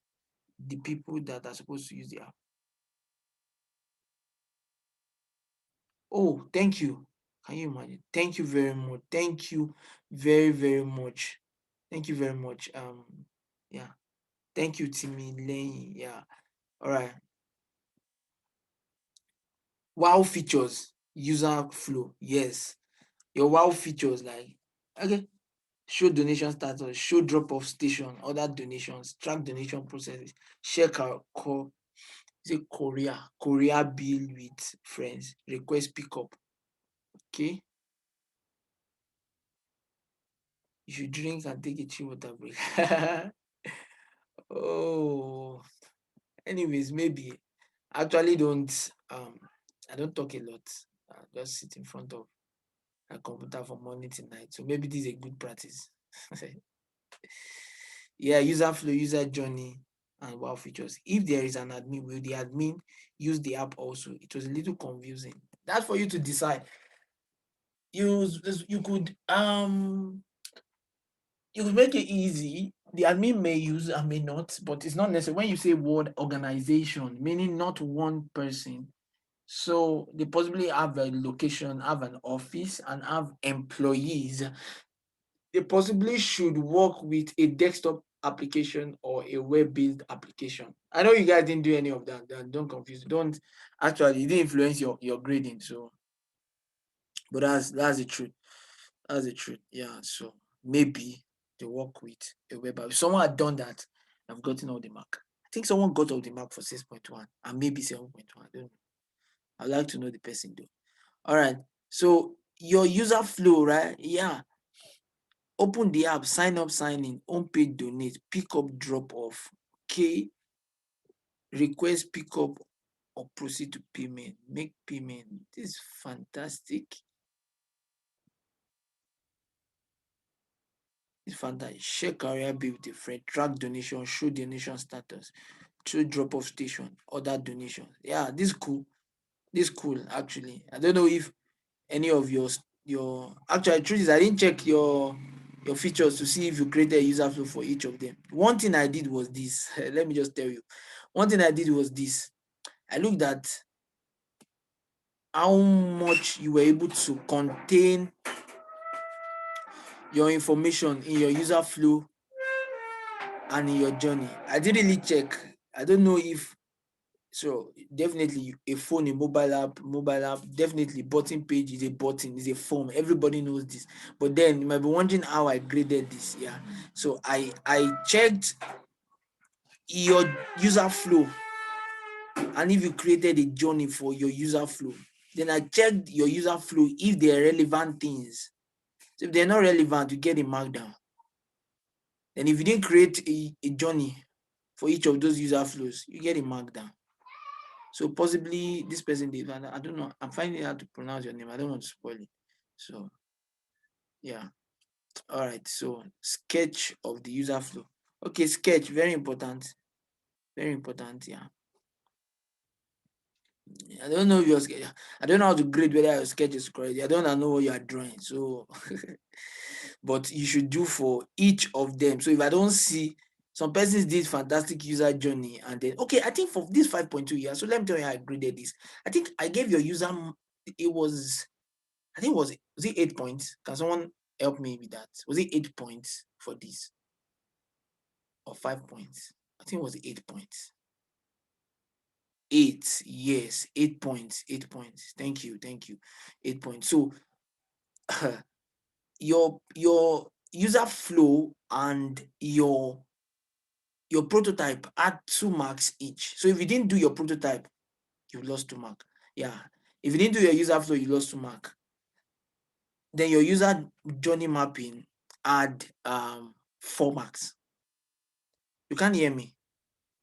the people that are supposed to use the app. Oh, thank you. Can you imagine? Thank you very much. Thank you very, very much. Thank you very much. Yeah. Thank you, Timmy Lane. Yeah. All right. Wow features, user flow. Yes. Your wow features like okay. Show donation status, show drop-off station, other donations, track donation processes, share call, say Korea bill with friends, request pickup. Okay. You should drink and take a chill water break. Oh, anyways, maybe actually don't I don't talk a lot. I just sit in front of a computer from morning to night. So maybe this is a good practice. Yeah, user flow, user journey, and wow features. If there is an admin, will the admin use the app also? It was a little confusing. That's for you to decide. You could you could make it easy. The admin may use and may not, but it's not necessary. When you say word organization, meaning not one person, so they possibly have a location, have an office, and have employees. They possibly should work with a desktop application or a web-based application? I know you guys didn't do any of that. Don't confuse. Don't actually, it didn't influence your grading. So, but that's the truth. That's the truth. Yeah. So maybe they work with a web app. If someone had done that, I've gotten all the mark. I think someone got all the mark for 6.1 and maybe 7.1. I don't know. I'd like to know the person though. All right. So your user flow, right? Yeah. Open the app, sign up, sign in, home page, donate, pick up, drop off. Okay. Request pickup or proceed to payment. Make payment. This is fantastic. It's fantastic. Share career bill with a friend. Track donation. Show donation status. Show drop off station. Other donations. Yeah, this is cool. This is cool actually. I don't know if any of your actually truth is I didn't check your features to see if you created a user flow for each of them. One thing I did was this. Let me just tell you. One thing I did was this. I looked at how much you were able to contain your information in your user flow and in your journey. I didn't really check. I don't know if so definitely a phone, a mobile app, definitely button page is a button, is a form. Everybody knows this. But then you might be wondering how I graded this. Yeah. So I checked your user flow and if you created a journey for your user flow. Then I checked your user flow if they are relevant things. So if they're not relevant, you get a markdown. And if you didn't create a journey for each of those user flows, you get a markdown. So possibly this person did, I don't know. I'm finding out to pronounce your name. I don't want to spoil it. So yeah. All right. So sketch of the user flow. Okay, sketch, very important. Very important. Yeah. I don't know if your sketch. I don't know how to grade whether your sketch is correct. I don't know what you are drawing. So but you should do for each of them. So if I don't see some persons did fantastic user journey and then okay, I think for this 5.2 years, so let me tell you how I graded this. I think I gave your user it was I think was it 8 points? Can someone help me with that? Was it 8 points for this or 5 points? I think it was 8 points. Eight, yes, 8 points, 8 points. Thank you, thank you. 8 points. So your user flow and your prototype had 2 marks each. So if you didn't do your prototype, you lost 2 marks. Yeah. If you didn't do your user flow, you lost 2 marks. Then your user journey mapping had 4 marks. You can't hear me.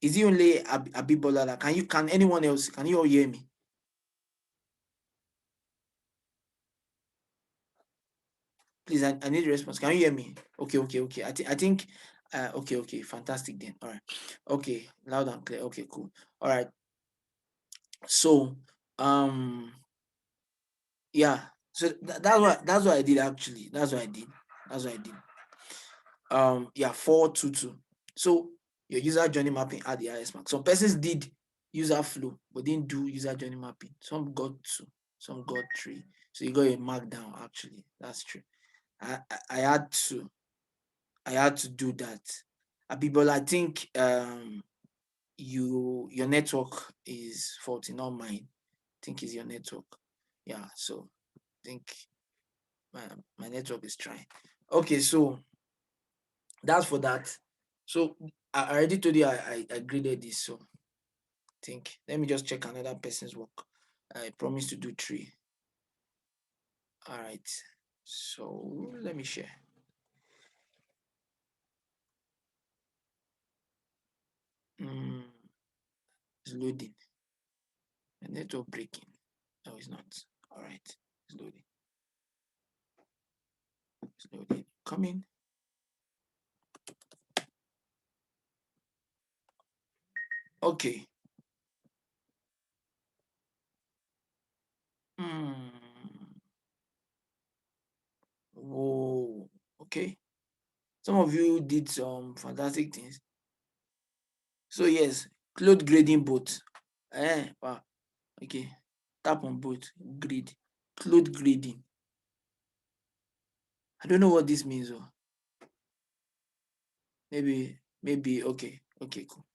Is it only Abibola? Can anyone else? Can you all hear me? Please, I need a response. Can you hear me? Okay. I think okay, fantastic then. All right. Okay, loud and clear. Okay, cool. All right. So yeah. So that's what I did actually. That's what I did. Yeah, 422. So your user journey mapping had the highest mark. Some persons did user flow, but didn't do user journey mapping. Some got 2, some got 3. So you got a mark down actually. That's true. I had to do that. Abibol, I think your network is faulty, not mine. I think it's your network. Yeah, so I think my network is trying. Okay, so that's for that. So I already told you I graded this. So I think let me just check another person's work. I promised to do 3. All right. So let me share. Mm, it's loading. My network breaking. No, it's not. All right. It's loading. It's loading. Coming. Okay. Hmm. Whoa. Okay. Some of you did some fantastic things. So yes, cloth grading both. Wow. Okay. Tap on both. Grid. Cloth grading. I don't know what this means. Maybe Maybe okay, cool.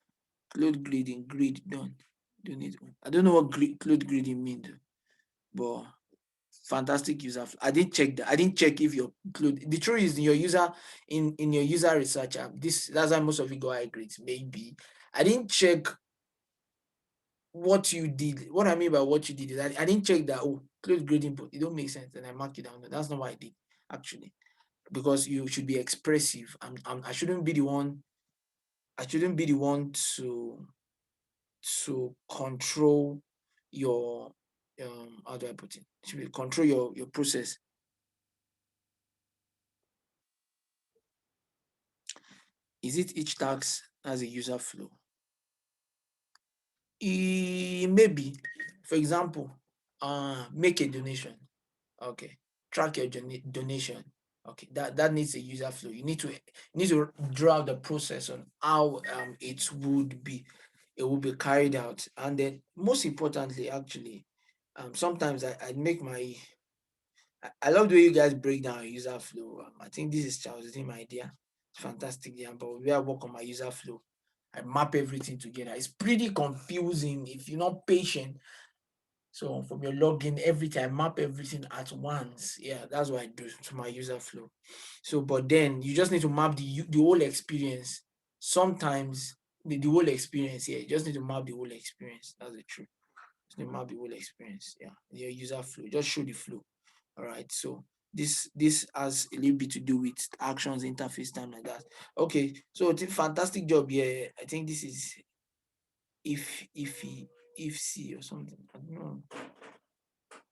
Cloud grading, grid done. Don't need. I don't know what cloud grading means, but fantastic user. I didn't check that. I didn't check if your cloud. The truth is, in your user in your user research app, that's why most of you got high grades. Maybe I didn't check what you did. What I mean by what you did is I didn't check that. Oh, cloud grading, but it don't make sense, and I mark it down. No, that's not what I did actually, because you should be expressive. I shouldn't be the one. I shouldn't be the one to control your how do I put it? Should be control your process. Is it each task has a user flow? Maybe, for example, make a donation. Okay, track your donation. Okay, that needs a user flow. You need to draw out the process on how it would be carried out, and then most importantly, actually, sometimes I make my I love the way you guys break down user flow. I think this is Charles' name idea. It's fantastic, yeah. But we are work on my user flow. I map everything together. It's pretty confusing if you're not patient. So from your login, everything I map everything at once. Yeah, that's what I do to my user flow. So, but then you just need to map the whole experience. Sometimes the whole experience. Yeah, you just need to map the whole experience. That's the truth. Just need to map the whole experience. Yeah, your user flow. Just show the flow. All right. So this has a little bit to do with actions, interface time like that. Okay. So it's a fantastic job. Yeah, I think this is if C or something. I don't know.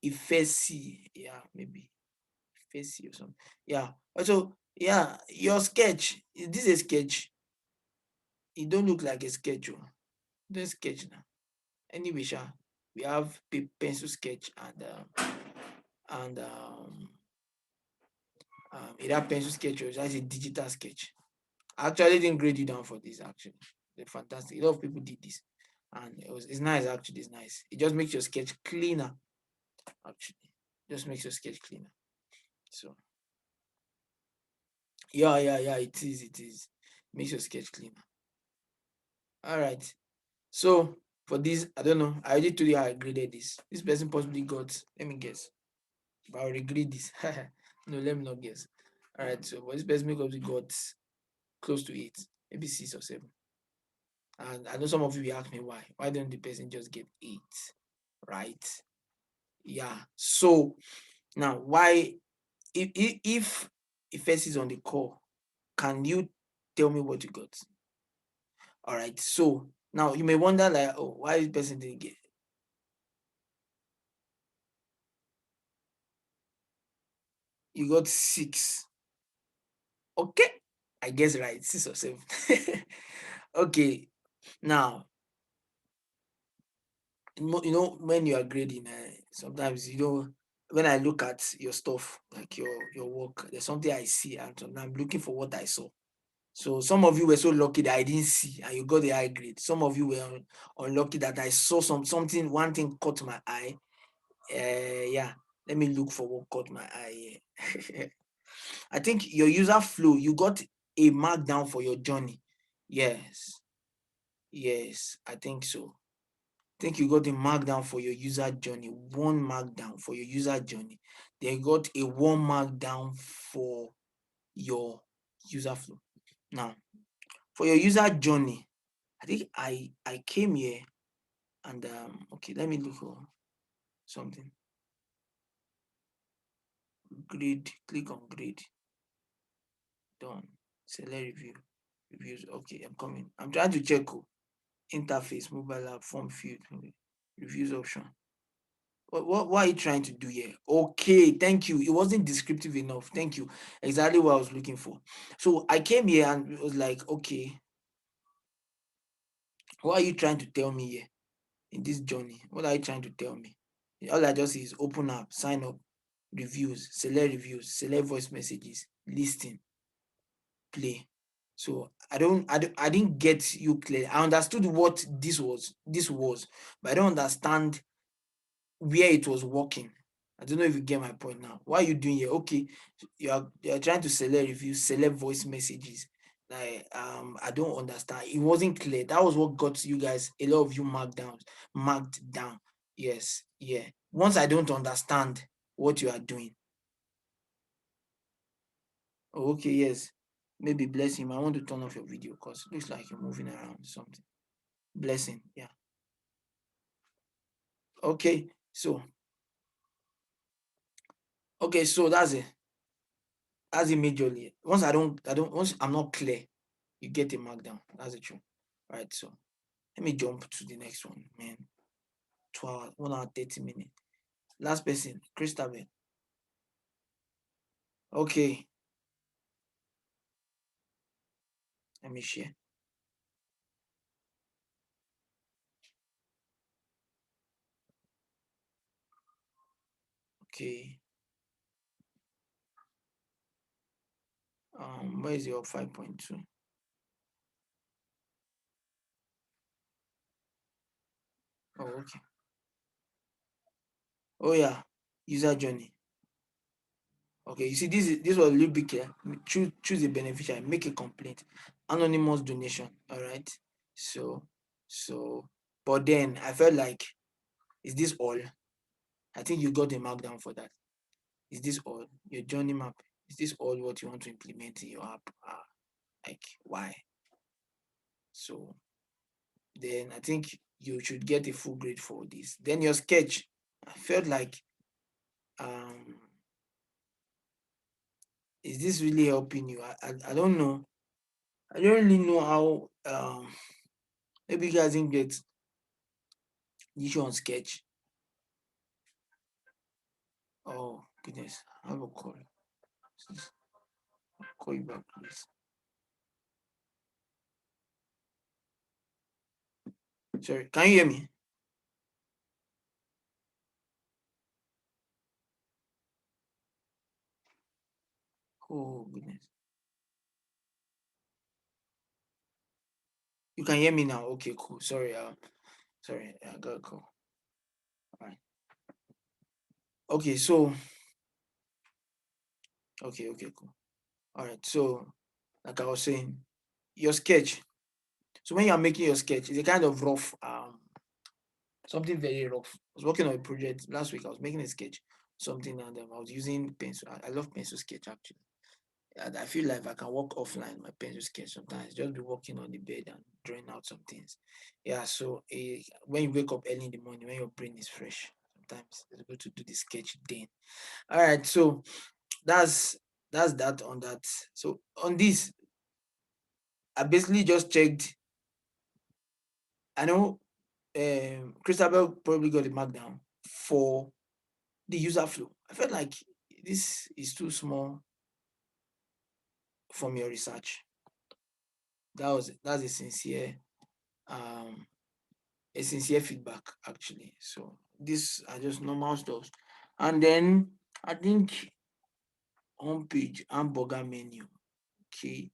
If first C, yeah, maybe first C or something. Yeah. Also, yeah, your sketch. Is this a sketch? It don't look like a sketch. Oh. Don't sketch now. Anyway, we have pencil sketch and either pencil sketch or just a digital sketch. I actually didn't grade you down for this actually. They're fantastic. A lot of people did this. And it's nice actually, it's nice. It just makes your sketch cleaner, actually. Just makes your sketch cleaner. So yeah, it is. Makes your sketch cleaner. All right. So for this, I don't know. I already told you how I graded this. This person possibly got, let me guess. But I already grade this. No, let me not guess. All right. So for this person probably got close to 8, maybe 6 or 7. And I know some of you will ask me why. Why don't the person just get 8? Right? Yeah. So now why if first is on the call, can you tell me what you got? All right. So now you may wonder like, oh, why this person didn't get? You got 6. Okay. I guess right, 6 or 7. Okay. Now, when you are grading, sometimes when I look at your stuff, like your work, there's something I see, and I'm looking for what I saw. So some of you were so lucky that I didn't see and you got a high grade. Some of you were unlucky that I saw something, one thing caught my eye. Yeah, let me look for what caught my eye. I think your user flow, you got a markdown for your journey. Yes, yes, I think so. I think you got a markdown for your user journey, one markdown for your user journey. Then you got a one markdown for your user flow. Now, for your user journey, I think I came here and okay, let me look for something. Grade, click on grade. Done. Select review. Reviews. Okay, I'm coming. I'm trying to check interface, mobile app, form field, reviews option. What are you trying to do here? Okay, thank you. It wasn't descriptive enough. Thank you. Exactly what I was looking for. So I came here and it was like, okay, what are you trying to tell me here in this journey? What are you trying to tell me? All I just see is open up, sign up, reviews, select voice messages, listing, play. So I didn't get you clear. I understood what this was, but I don't understand where it was working. I don't know if you get my point now. What are you doing here? Okay, you are trying to select reviews, select voice messages. I don't understand. It wasn't clear. That was what got you guys, a lot of you marked down. Yes, yeah. Once I don't understand what you are doing. Oh, okay, yes. Maybe blessing. I want to turn off your video because it looks like you're moving around something. Blessing, yeah. Okay, so so that's it. That's it majorly. Once I'm not clear, you get a markdown. That's the truth. Right. So let me jump to the next one, man. 2 hours, 1 hour, 30 minutes. Last person, Christabel. Okay, let me share. Okay. Where is your 5.2? Oh, okay. Oh yeah, user journey. Okay, you see, this was a little bit clear. Choose a beneficiary, make a complaint, anonymous donation. All right. So, so, but then I felt like, is this all? I think you got a markdown for that. Is this all? Your journey map. Is this all what you want to implement in your app? Like why? So then I think you should get a full grade for this. Then your sketch. I felt like, um, is this really helping you? I don't know. I don't really know how, maybe you guys didn't get the issue on sketch. Oh goodness, I have a call. I'll call you back, please. Sorry, can you hear me? Oh goodness. You can hear me now. Okay, cool. Sorry, sorry, I got a call. All right. Okay, so okay, cool. All right. So like I was saying, your sketch. So when you are making your sketch, it's a kind of rough, something very rough. I was working on a project last week. I was making a sketch, something, and I was using pencil. I love pencil sketch actually. And I feel like I can work offline my pencil sketch sometimes, just be walking on the bed and drawing out some things. Yeah, so when you wake up early in the morning, when your brain is fresh, sometimes it's good to do the sketch then. All right, so that's that on that. So on this, I basically just checked. I know Christabel probably got the markdown for the user flow. I felt like this is too small from your research. That's um a sincere feedback actually. So these are just normal stuff. And then I think homepage hamburger menu. Okay.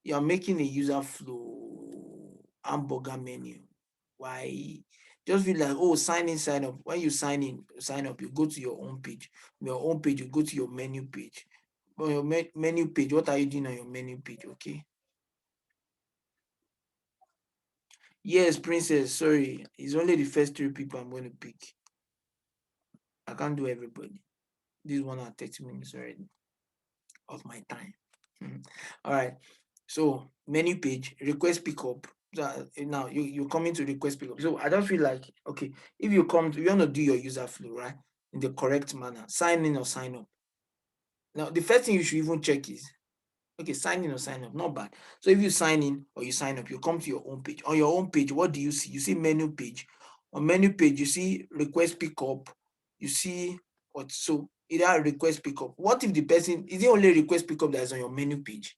You're making a user flow hamburger menu. Why? Just feel like, oh, sign in, sign up. When you sign up, you go to your own page. Your own page, you go to your menu page. On your menu page, what are you doing on your menu page? Okay. Yes, princess. Sorry, it's only the first three people I'm going to pick. I can't do everybody. This one at 30 minutes already of my time. All right. So menu page, request pickup. So, now you come into request pickup. So I don't feel like, okay, if you want to do your user flow, right, in the correct manner, sign in or sign up. Now the first thing you should even check is, okay, sign in or sign up, not bad. So if you sign in or you sign up, you come to your own page. On your own page, what do you see? You see menu page. On menu page, you see request pickup. You see what? So either request pickup. What if the person is it only request pickup that is on your menu page?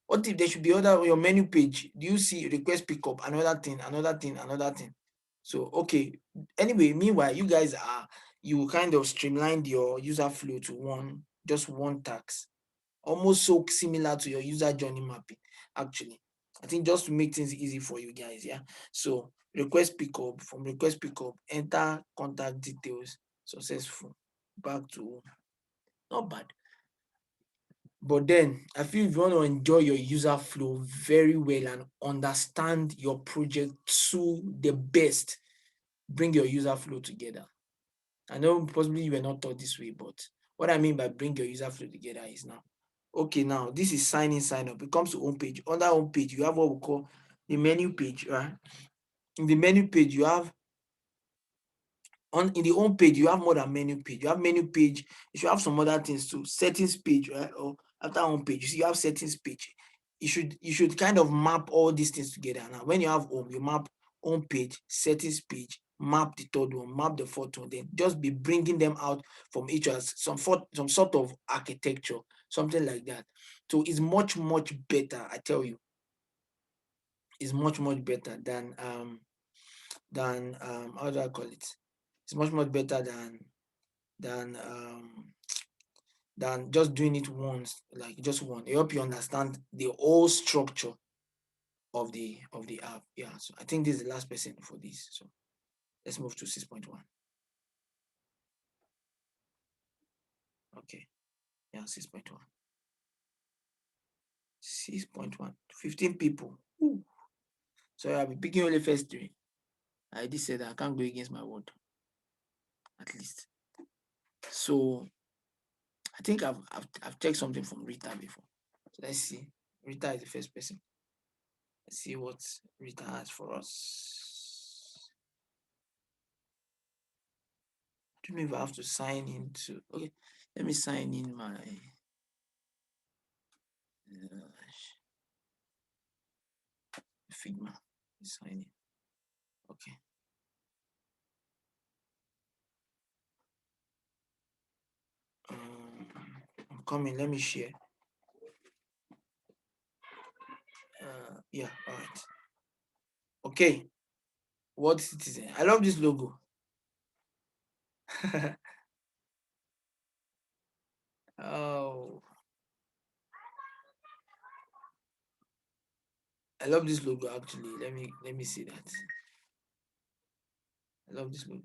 What if there should be other on your menu page? Do you see request pickup, another thing, another thing, another thing? So okay. Anyway, meanwhile, you kind of streamlined your user flow to just one task, almost so similar to your user journey mapping. Actually, I think just to make things easy for you guys, yeah. So request pickup, from request pickup, enter contact details, successful, back to not bad. But then I feel if you want to enjoy your user flow very well and understand your project to the best, bring your user flow together. I know possibly you were not taught this way, but what I mean by bring your user flow together is now, okay, now this is sign in, sign up. It comes to home page. On that home page, you have what we call the menu page, right? In the menu page, you have in the home page, you have more than menu page. You have menu page. You should have some other things too. Settings page, right? Or after home page, you see you have settings page. You should kind of map all these things together. Now, when you have home, you map home page, settings page, map the third one, map the fourth one. Then just be bringing them out from each other, some sort of architecture, something like that. So it's much better. I tell you, it's much better than how do I call it? It's much better than than just doing it once, like just one. It help you understand the whole structure of the app. Yeah. So I think this is the last person for this. So let's move to 6.1. Okay. Yeah, 6.1. 6.1. 15 people. Ooh. So I'll be picking only first three. I did say that I can't go against my word, at least. So I think I've checked something from Rita before. So let's see. Rita is the first person. Let's see what Rita has for us. I don't know if I have to sign into. Okay, let me sign in my Figma. Sign in. Okay. I'm coming. Let me share. Yeah. All right. Okay. What citizen? I love this logo. Oh, I love this logo. Actually, let me see that. I love this logo.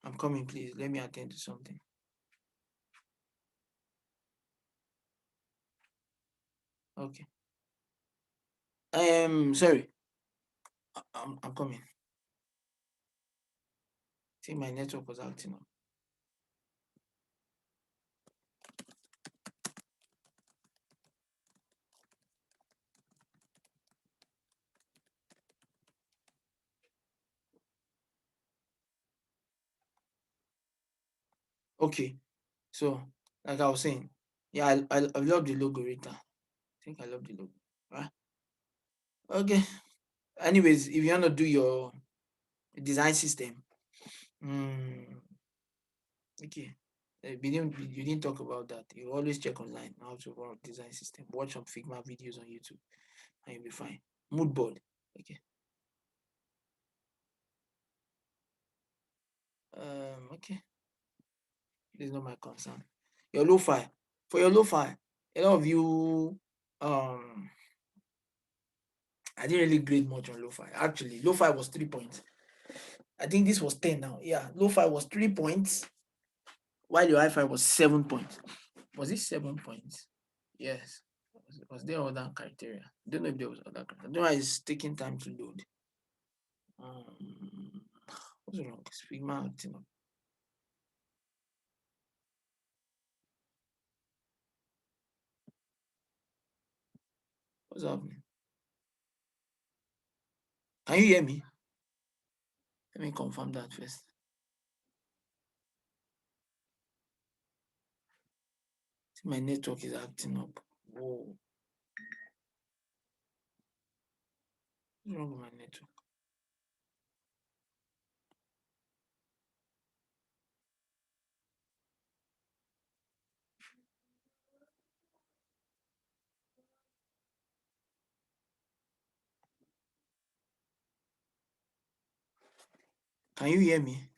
I'm coming. Please let me attend to something. Okay. Sorry. I'm coming. I think my network was acting up. Okay. So, like I was saying, yeah, I love the logo, Rita. I think I love the logo. Right? Okay. Anyways, if you want to do your design system, mm, okay. You didn't talk about that. You always check online how to work design system. Watch some Figma videos on YouTube, and you'll be fine. Mood board. Okay. Okay. This is not my concern. Your lo-fi. For your lo-fi, a lot of you I didn't really grade much on lo-fi. Actually, lo-fi was 3 points. I think this was 10 now. Yeah, lo-fi was 3 points, while your hi-fi was 7 points. Was it 7 points? Yes. Was there other criteria? I don't know if there was other criteria. I don't know why it's taking time to load. Um, what's wrong? Figma acting up. What's happening? Can you hear me? Let me confirm that first. I think my network is acting up. Whoa. What's wrong with my network? Can you hear me?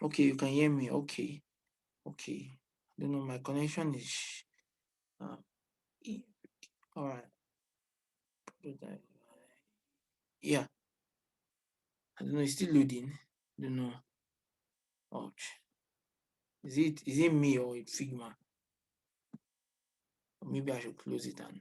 Okay, you can hear me. Okay. Okay. I don't know. My connection is uh, e- all right. Yeah. I don't know. It's still loading. I don't know. Ouch. Is it me or it Figma? Or maybe I should close it and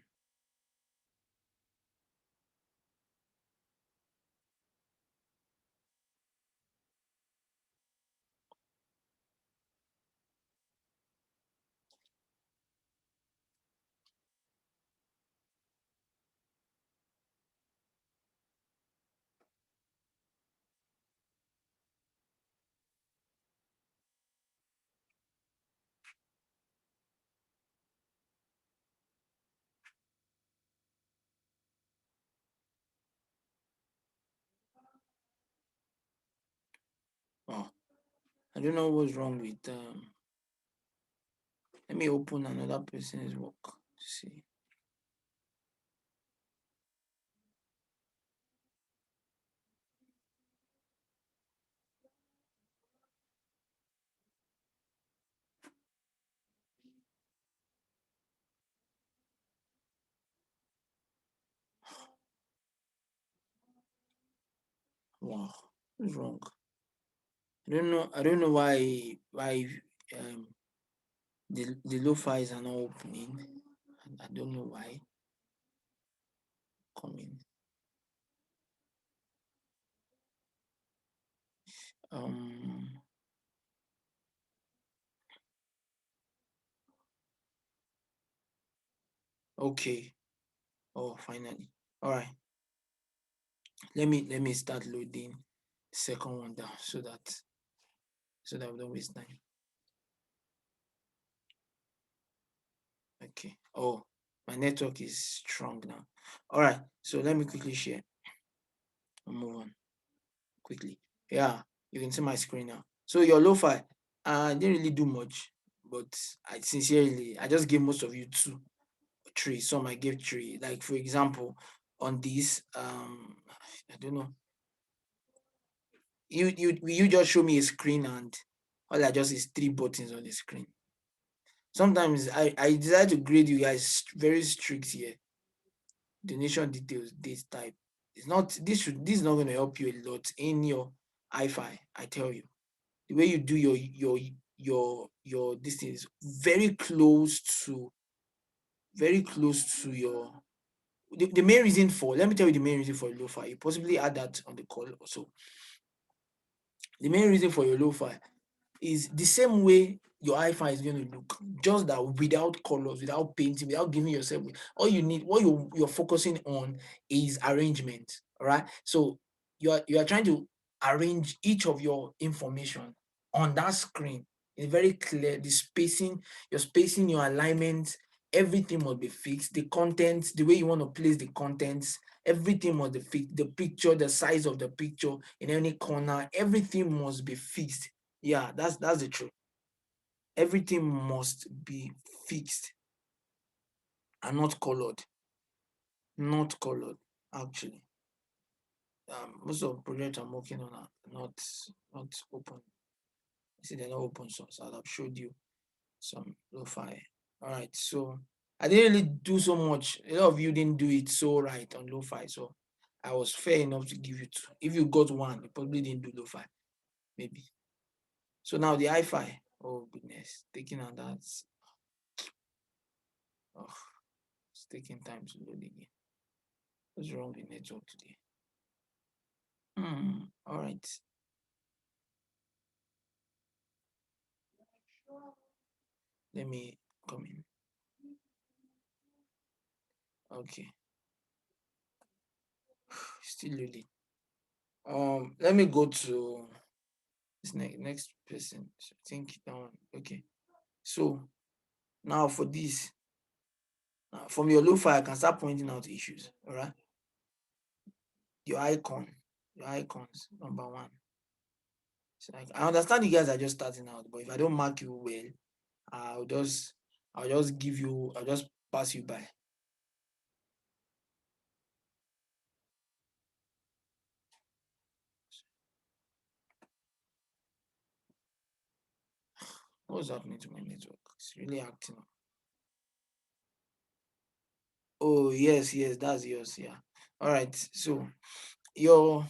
oh, I don't know what's wrong with let me open another person's work to see. Wow, what's wrong? I don't know why the low files are not opening. I don't know why. Coming. Um okay. Oh, finally. All right. Let me start loading the second one down so that we don't waste time. Okay. Oh, my network is strong now. All right. So let me quickly share and move on quickly. Yeah, you can see my screen now. So your lo-fi, I didn't really do much, but I just gave most of you 2 3. Some I gave 3. Like for example, on this, I don't know. You just show me a screen and all I just is 3 buttons on the screen. Sometimes I decide to grade you guys very strict here. Donation details, date type. It's not this is not going to help you a lot in your I-Fi. I tell you, the way you do your this thing is very close to your the main reason for let me tell you the main reason for your lo-fi. You possibly add that on the call also. The main reason for your lo-fi is the same way your iPhone is going to look, just that without colors, without painting, without giving yourself all you need, what you're focusing on is arrangement. All right. So you are trying to arrange each of your information on that screen. It's very clear. The spacing, your spacing, your alignment, everything must be fixed. The contents, the way you want to place the contents, everything must be fixed. The picture, the size of the picture in any corner, everything must be fixed. Yeah, that's the truth. Everything must be fixed and not colored. Not colored, actually. Most of the projects I'm working on are not open. See, they're not open source. I'll have showed you some lo-fi. All right, so I didn't really do so much. A lot of you didn't do it so right on lo-fi, so I was fair enough to give you 2. If you got 1, you probably didn't do lo-fi, maybe. So now the hi-fi. Oh goodness, taking on that. Oh, it's taking time to load again. What's wrong with network today? All right. Let me come in. Okay. Still loading. Let me go to this next person. So I think that one. Okay. So now for this, from your lo-fi, I can start pointing out issues. All right. Your icons, number one. So I understand you guys are just starting out, but if I don't mark you well, I'll just I'll just pass you by. What's happening to my network? It's really acting up. Oh, yes, yes, that's yours. Yeah. All right. So your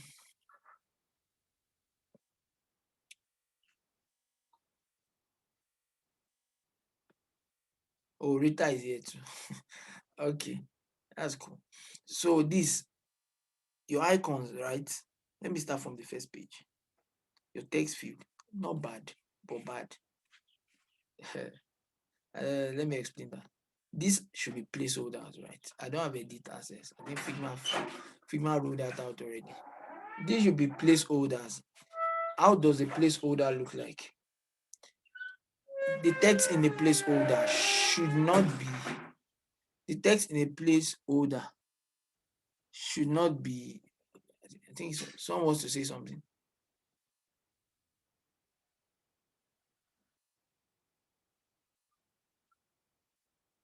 oh, Rita is here too. Okay, that's cool. So this your icons, right? Let me start from the first page. Your text field, not bad, but bad. Let me explain that. This should be placeholders, right? I don't have edit access. I think Figma ruled that out already. This should be placeholders. How does a placeholder look like? The text in the placeholder should not be the text in a placeholder should not be. I think someone wants to say something.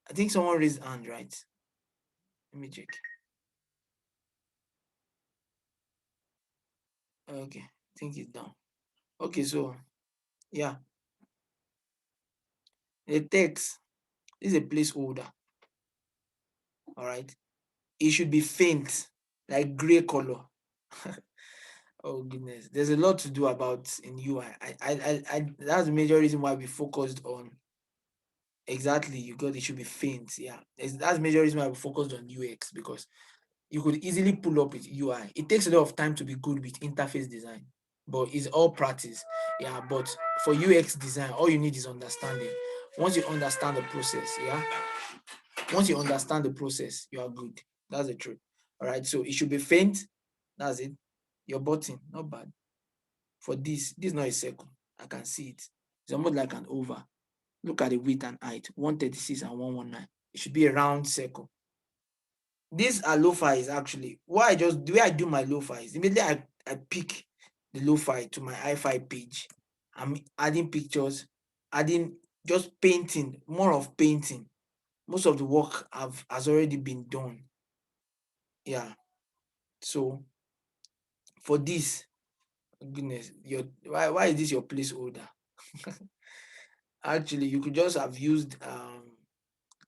I think someone raised hand, right? Let me check. Okay, I think it's down. Okay, so yeah, the text is a placeholder. All right, it should be faint, like gray color. Oh goodness, there's a lot to do about in UI. That's the major reason why we focused on exactly. You got it should be faint. Yeah, that's the major reason why we focused on UX because you could easily pull up with UI. It takes a lot of time to be good with interface design, but it's all practice. Yeah, but for UX design, all you need is understanding. Once you understand the process, yeah, once you understand the process, you are good. That's the truth. All right, so it should be faint. That's it. Your button, not bad. For this is not a circle. I can see it. It's almost like an oval. Look at the width and height, 136 and 119. It should be a round circle. These are lo-fi is actually what I just the way I do my lo-fi is immediately I pick the lo-fi to my hi-fi page. I'm adding pictures, adding just painting, more of painting. Most of the work has already been done. Yeah. So for this, goodness, your why is this your placeholder? Actually, you could just have used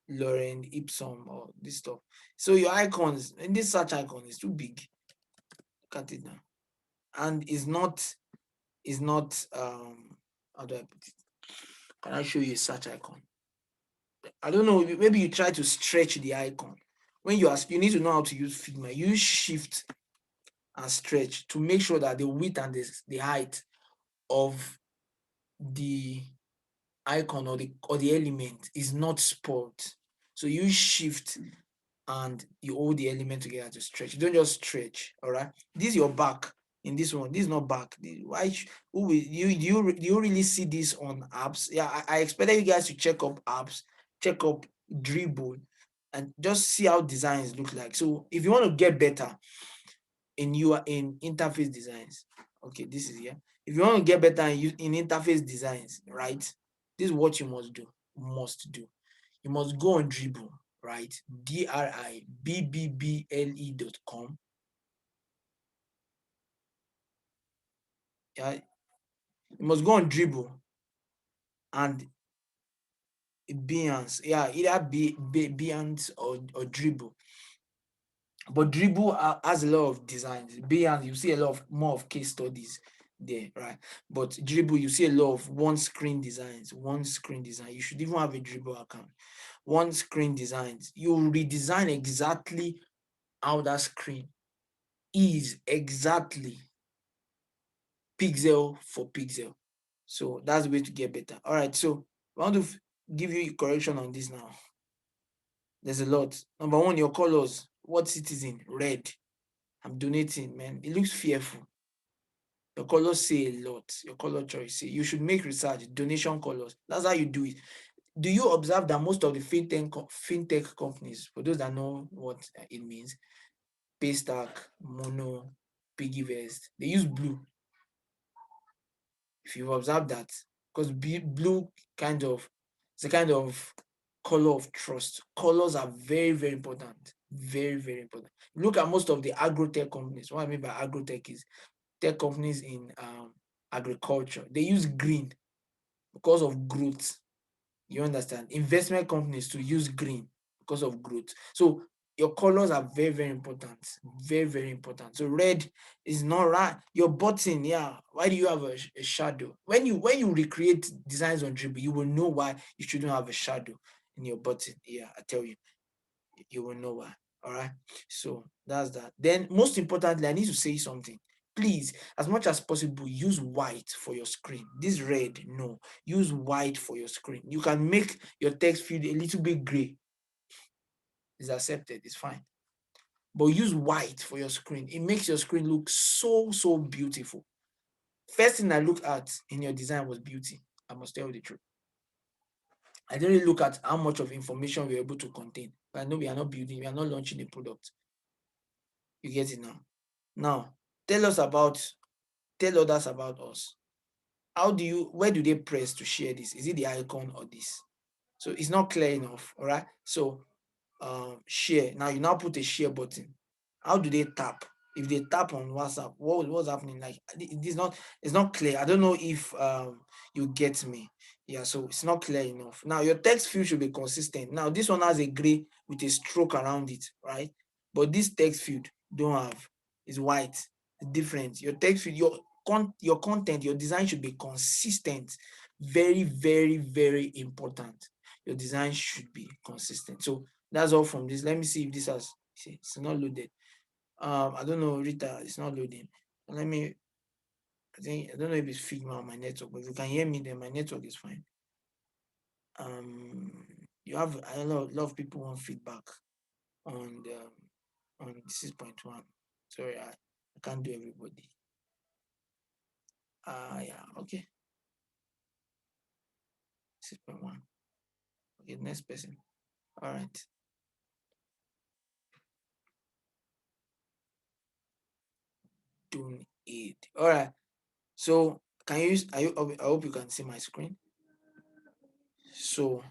Lauren Ipsum or this stuff. So your icons and this search icon is too big. Look at it now. And is not how do I put it? Can I show you a search icon? I don't know, maybe you try to stretch the icon. When you ask, you need to know how to use Figma. Use shift and stretch to make sure that the width and the height of the icon or the element is not spoiled. So use shift and you hold the element together to stretch. You don't just stretch. All right. This is your back in this one. This is not back. Why? Who will do you really see this on apps? Yeah, I expected you guys to check up apps, check up Dribble, and just see how designs look like. So if you want to get better in interface designs, okay, this is here. If you want to get better in interface designs, right? This is what you must do. Must do. You must go on Dribble, right? dribble.com. Yeah, you must go on Dribble and Behance. Yeah, either Behance or Dribble. But Dribble has a lot of designs. Behance, you see a lot of more of case studies there, right? But Dribble, you see a lot of one screen designs. One screen design. You should even have a Dribble account. One screen designs. You redesign exactly how that screen is exactly pixel for pixel. So that's the way to get better. All right, so I want to give you a correction on this now. There's a lot. Number one, your colors. What citizen? Red. I'm donating, man. It looks fearful. Your colors say a lot. Your color choice say you should make research. Donation colors. That's how you do it. Do you observe that most of the fintech companies, for those that know what it means, Paystack, Mono, Piggyvest, they use blue. If you've observed that, because blue kind of it's a kind of color of trust. Colors are very, very important. Very, very important. Look at most of the agro-tech companies. What I mean by agro-tech is tech companies in agriculture. They use green. because of growth. You understand? Investment companies to use green because of growth. So your colors are very, very important. Very, very important. So red is not right. Your button, yeah. Why do you have a shadow? When you recreate designs on Dribble, you will know why you shouldn't have a shadow in your button. Yeah, I tell you, you will know why. All right. So that's that. Then most importantly, I need to say something. Please, as much as possible, use white for your screen. This red, no. Use white for your screen. You can make your text field a little bit gray. It's accepted. It's fine. But use white for your screen. It makes your screen look so, so beautiful. First thing I looked at in your design was beauty. I must tell you the truth. I didn't really look at how much of information we were able to contain. But I know we are not building, we are not launching a product. You get it now? Now, tell tell others about us. Where do they press to share this? Is it the icon or this? So it's not clear enough, all right? So share. Now you now put a share button. How do they tap? If they tap on WhatsApp, what's happening? Like it's not clear. I don't know if you get me. Yeah, so it's not clear enough. Now your text field should be consistent. Now this one has a gray with a stroke around it, right? But this text field don't have, it's white. It's different. Your text field, your content, your design should be consistent. Very, very, very important. Your design should be consistent. So that's all from this. Let me see if this has, see, it's not loaded. I don't know, Rita, it's not loading. Let me, I don't know if it's Figma or my network, but if you can hear me, then my network is fine. You have a lot of people want feedback on the on 6.1. Sorry, I can't do everybody. Yeah, okay. 6.1. Okay, next person. All right. Doing it. All right. So can you use, I hope you can see my screen. So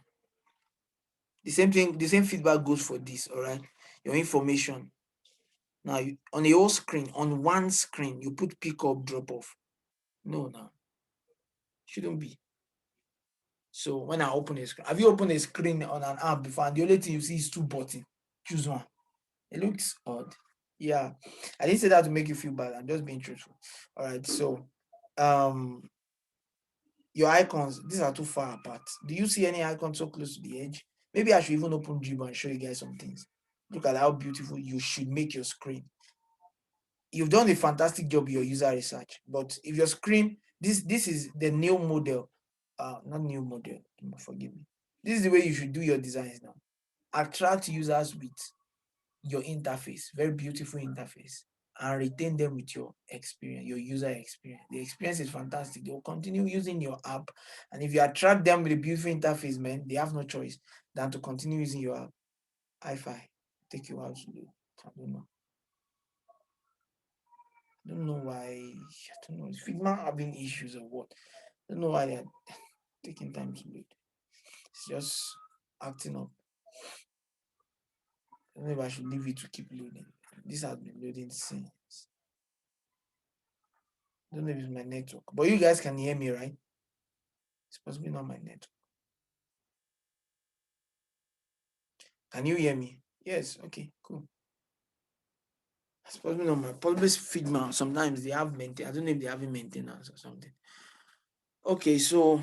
the same feedback goes for this, all right? Your information. Now, on the whole screen, on one screen, you put pick up, drop off. No, no, shouldn't be. So when I open a screen, have you opened a screen on an app before? And the only thing you see is two buttons. Choose one. It looks odd. Yeah, I didn't say that to make you feel bad. I'm just being truthful. All right. So, um, your icons, these are too far apart. Do you see any icon so close to the edge? Maybe I should even open Dribble and show you guys some things. Look at how beautiful you should make your screen. You've done a fantastic job with your user research, but if your screen, this is the new model, not new model, forgive me. This is the way you should do your designs now. Attract users with your interface, very beautiful interface, and retain them with your experience, your user experience. The experience is fantastic. They will continue using your app, and if you attract them with a beautiful interface, man, they have no choice than to continue using your app. Hi-Fi, take you out to do. I don't know. I don't know why. I don't know. Is Figma having issues or what? I don't know why they're taking time to load. It's just acting up. I don't know if I should leave it to keep loading. This has been loading since. I don't know if it's my network, but you guys can hear me, right? It's possibly not my network. Can you hear me? Yes. Okay. Cool. It's possibly not my. Probably Figma. Sometimes they have maintenance. I don't know if they have maintenance or something. Okay. So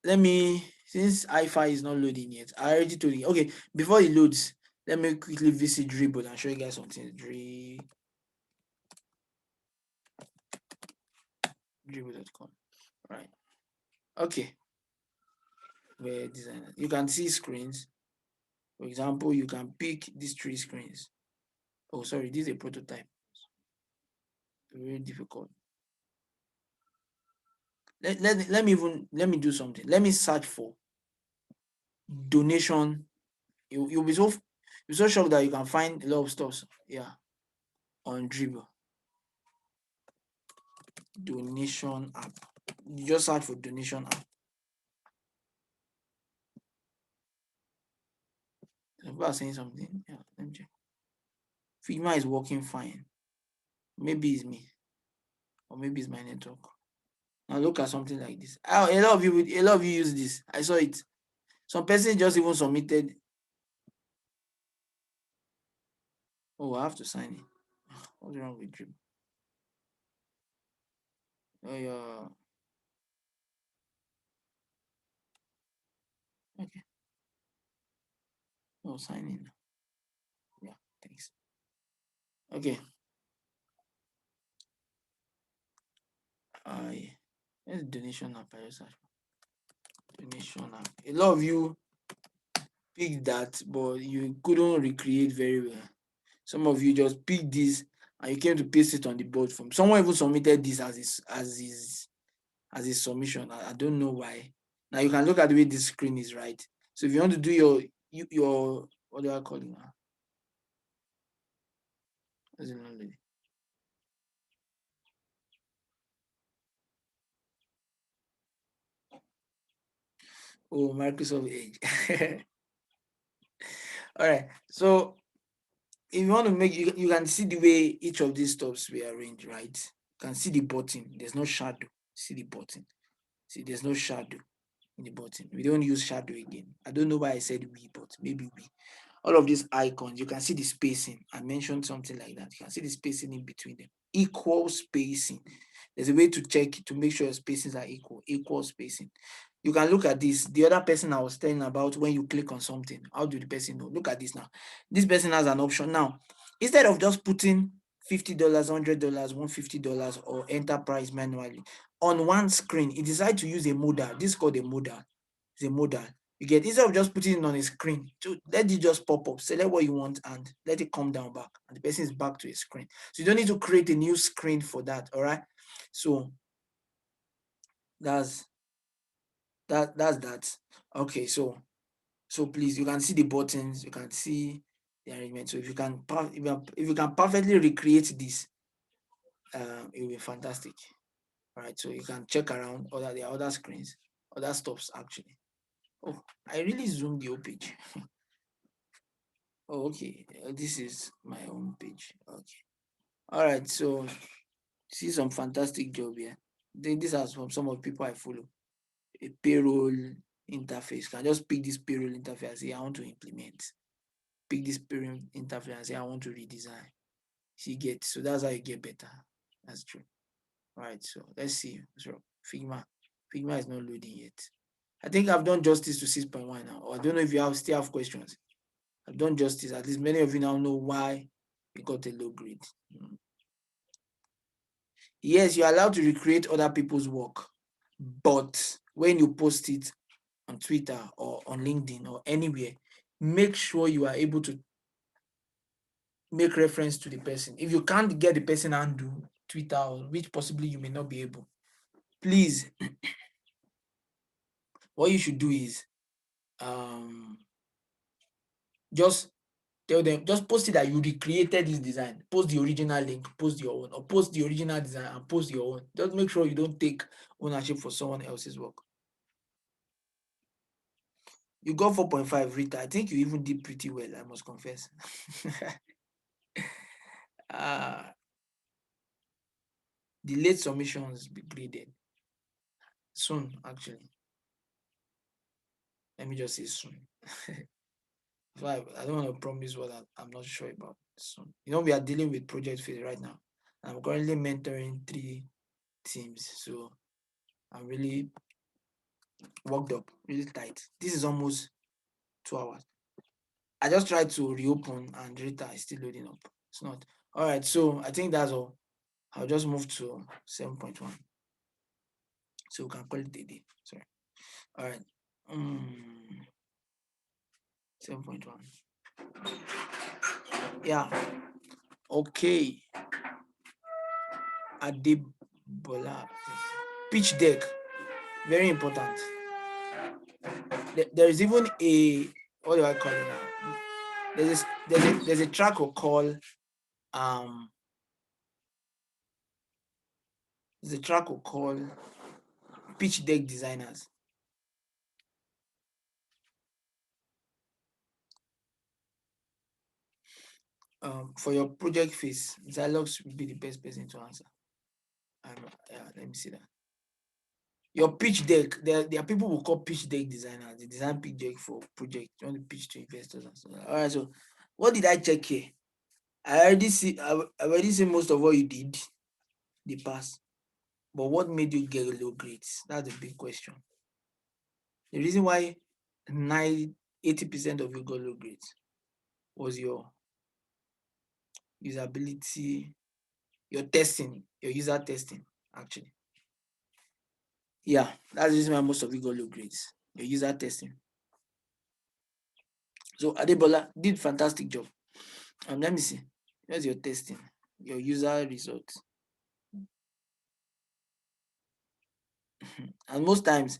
let me, since Wi-Fi is not loading yet, I already told you. Okay, before it loads, let me quickly visit Dribble and show you guys something. Dribble.com. Right. Okay. Where designer. You can see screens. For example, you can pick these three screens. Oh, sorry, this is a prototype. Very difficult. Let me do something. Let me search for donation. You'll be so shocked that you can find a lot of stuff. Yeah, on Dribble. Donation app. You just search for donation app. People are saying something. Yeah, let me check. Figma is working fine. Maybe it's me, or maybe it's my network. Now look at something like this. A lot of you use this. I saw it. Some person just even submitted. Oh, I have to sign it. What's wrong with you? Oh, yeah. Okay. Oh, sign in. Yeah, thanks. Okay. I Where's the donation app? I just search for donation app. A lot of you picked that, but you couldn't recreate very well. Some of you just picked this and you came to paste it on the board form. Someone even submitted this as his submission. I don't know why. Now you can look at the way this screen is, right? So if you want to do your what do I call it now? What's the name? Oh, Microsoft Edge. All right. So if you want to make you can see the way each of these stops were arranged, right? You can see the button. There's no shadow. See the button. See, there's no shadow in the button. We don't use shadow again. I don't know why I said we, but maybe we. All of these icons, you can see the spacing. I mentioned something like that. You can see the spacing in between them. Equal spacing. There's a way to check to make sure your spacings are equal spacing. You can look at this. The other person I was telling about, when you click on something, how do the person know? Look at this now. This person has an option now. Instead of just putting $50, $100, $150, or enterprise manually on one screen, he decided to use a modal. This is called a modal. It's a modal. You get, instead of just putting it on a screen, to let it just pop up, select what you want and let it come down back, and the person is back to a screen. So you don't need to create a new screen for that. All right. So that's that. Okay. So please, you can see the buttons, you can see the arrangement. So if you can perfectly recreate this, it will be fantastic. All right. So you can check around there are other screens, other stops actually. Oh, I really zoomed the whole page. Oh, okay. This is my own page. Okay. All right. So see some fantastic job here. These are from some of the people I follow. A payroll interface. Can just pick this payroll interface and say I want to implement. Pick this payroll interface and say I want to redesign. See, get, so that's how you get better. That's true. All right. So let's see. So Figma is not loading yet. I think I've done justice to 6.1 now. Or I don't know if you still have questions. I've done justice. At least many of you now know why we got a low grade. Yes, you're allowed to recreate other people's work, but when you post it on Twitter or on LinkedIn or anywhere, make sure you are able to make reference to the person. If you can't get the person handle Twitter, or which possibly you may not be able, please, what you should do is just tell them, just post it that you recreated this design. Post the original link, post your own, or post the original design and post your own. Just make sure you don't take ownership for someone else's work. You got 4.5, Rita. I think you even did pretty well, I must confess. uh, the late submissions be graded soon, actually. Let me just say soon. I don't want to promise what I'm not sure about soon. We are dealing with project phase right now. I'm currently mentoring 3 teams, so I'm really worked up, really tight. This is almost 2 hours. I just tried to reopen and Rita is still loading up. It's not. All right, so I think that's all. I'll just move to 7.1. So we can call it a day. Sorry. All right. 7.1. Yeah. Okay. Adebola. Pitch deck. Very important. There is even a, what do I call it now? There's a track we call um there's a track we call pitch deck designers. For your project phase, Zylox will be the best person to answer. Yeah, let me see that. Your pitch deck, there are people who call pitch deck designers. They design pitch deck for projects. You want to pitch to investors and so on. All right, so what did I check here? I already see most of what you did, the past. But what made you get low grades? That's a big question. The reason why 80% of you got low grades was your usability, your testing, your user testing, actually. Yeah, that's the reason why most of you got low grades. Your user testing. So Adebola did fantastic job. Let me see. Here's your testing, your user results. And most times,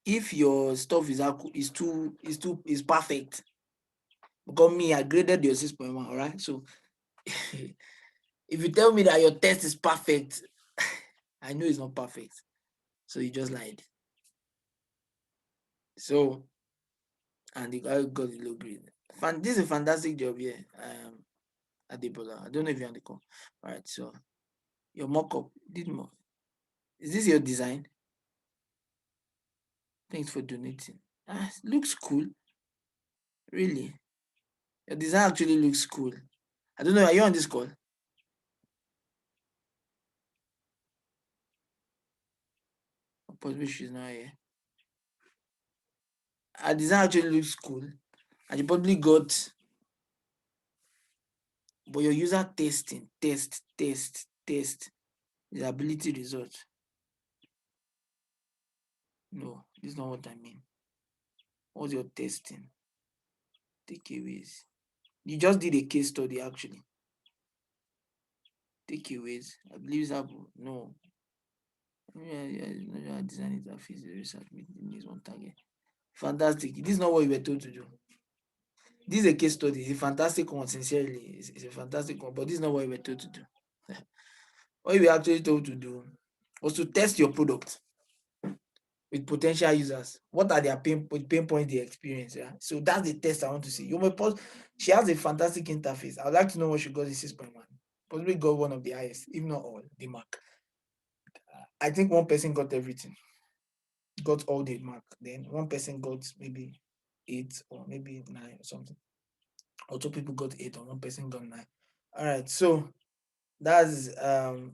if your stuff is perfect, because me, I graded your 6.1, all right? So if you tell me that your test is perfect, I know it's not perfect. So you just lied. So, and the guy got the low grade. This is a fantastic job here, Adebola. I don't know if you're on the call. All right, so your mock-up did more. Is this your design? Thanks for donating. Looks cool. Really. Your design actually looks cool. I don't know. Are you on this call? Possibly she's not here. Her design actually looks cool. And you probably got, but your user testing, test, the ability result. No, this is not what I mean. What's your testing? Takeaways. You just did a case study actually. Takeaways. I believe it's Apple. No. Yeah, design interface, the research meeting is one target. Fantastic. This is not what you were told to do. This is a case study. It's a fantastic one, sincerely. It's a fantastic one, but this is not what you were told to do. What you were actually told to do was to test your product with potential users. What are their pain points they experience? Yeah? So that's the test I want to see. You may pause. She has a fantastic interface. I'd like to know what she got in 6.1. Possibly got one of the highest, if not all, the mark. I think one person got everything, got all the mark. Then one person got maybe 8 or maybe 9 or something. Or two people got 8 or one person got 9. All right, so that's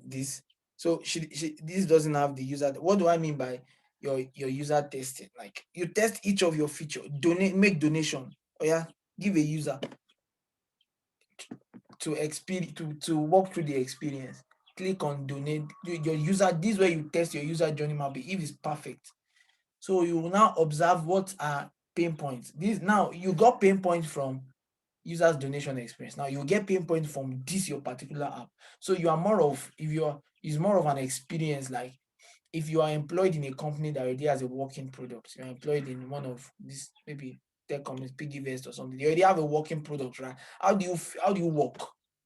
this. So she this doesn't have the user. What do I mean by your user testing? Like you test each of your feature, make donation. Oh yeah, give a user to experience to walk through the experience. Click on donate. Your user, this is where you test your user journey map if it's perfect. So you will now observe what are pain points. This now you got pain points from users donation experience. Now you get pain points from this your particular app. So you are more of, if you're, it's more of an experience. Like if you are employed in a company that already has a working product, you're employed in one of these maybe tech companies, Piggyvest or something, they already have a working product, right? How do you work?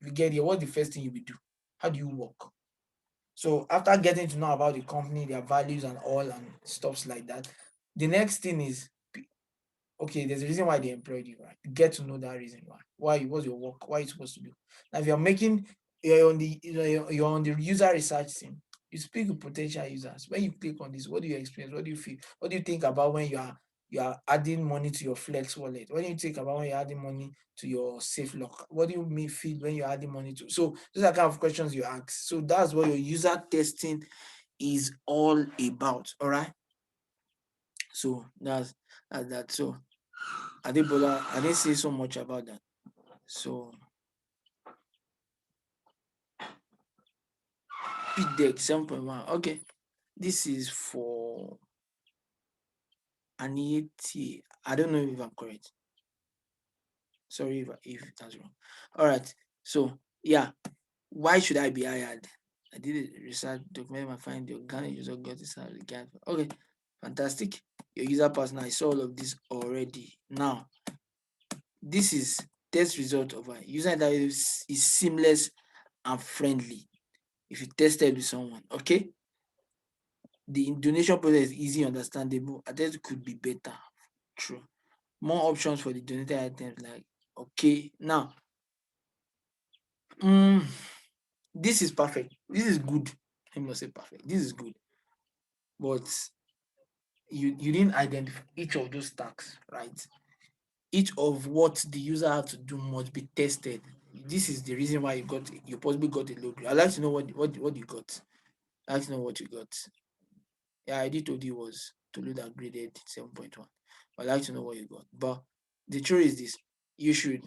If you get here, what's the first thing you will do? How do you work? So after getting to know about the company, their values and all and stuffs like that, the next thing is, okay, there's a reason why they employed you, right? You get to know that reason why. Why, what's your work? Why are you supposed to do? Now, if you're on the user research team, you speak with potential users. When you click on this, what do you experience? What do you feel? What do you think about when you are adding money to your Flex wallet? What do you think about when you're adding money to your Safe Lock? What do you feel when you're adding money to? So those are kind of questions you ask. So that's what your user testing is all about. All right. So that's that. So Adebola, I didn't say so much about that. So Pit deck 7.1. Okay. This is for an 80. I don't know if I'm correct. Sorry if that's wrong. All right. So yeah, why should I be hired? I did a research document and find the organic user got this again. Okay, fantastic. Your user person, I saw all of this already. Now, this is test result of a user that is seamless and friendly. If you tested with someone, okay, the donation process is easy, understandable. I think it could be better. True. More options for the donated items. Like, okay, now, this is perfect. This is good. Let me not say perfect. This is good, but you didn't identify each of those tasks, right? Each of what the user had to do must be tested. This is the reason why you possibly got a low grade. I'd like to know what you got. I'd like to know what you got. Yeah, I did told you was Tolu that graded 7.1. I'd like to know what you got. But the truth is this: you should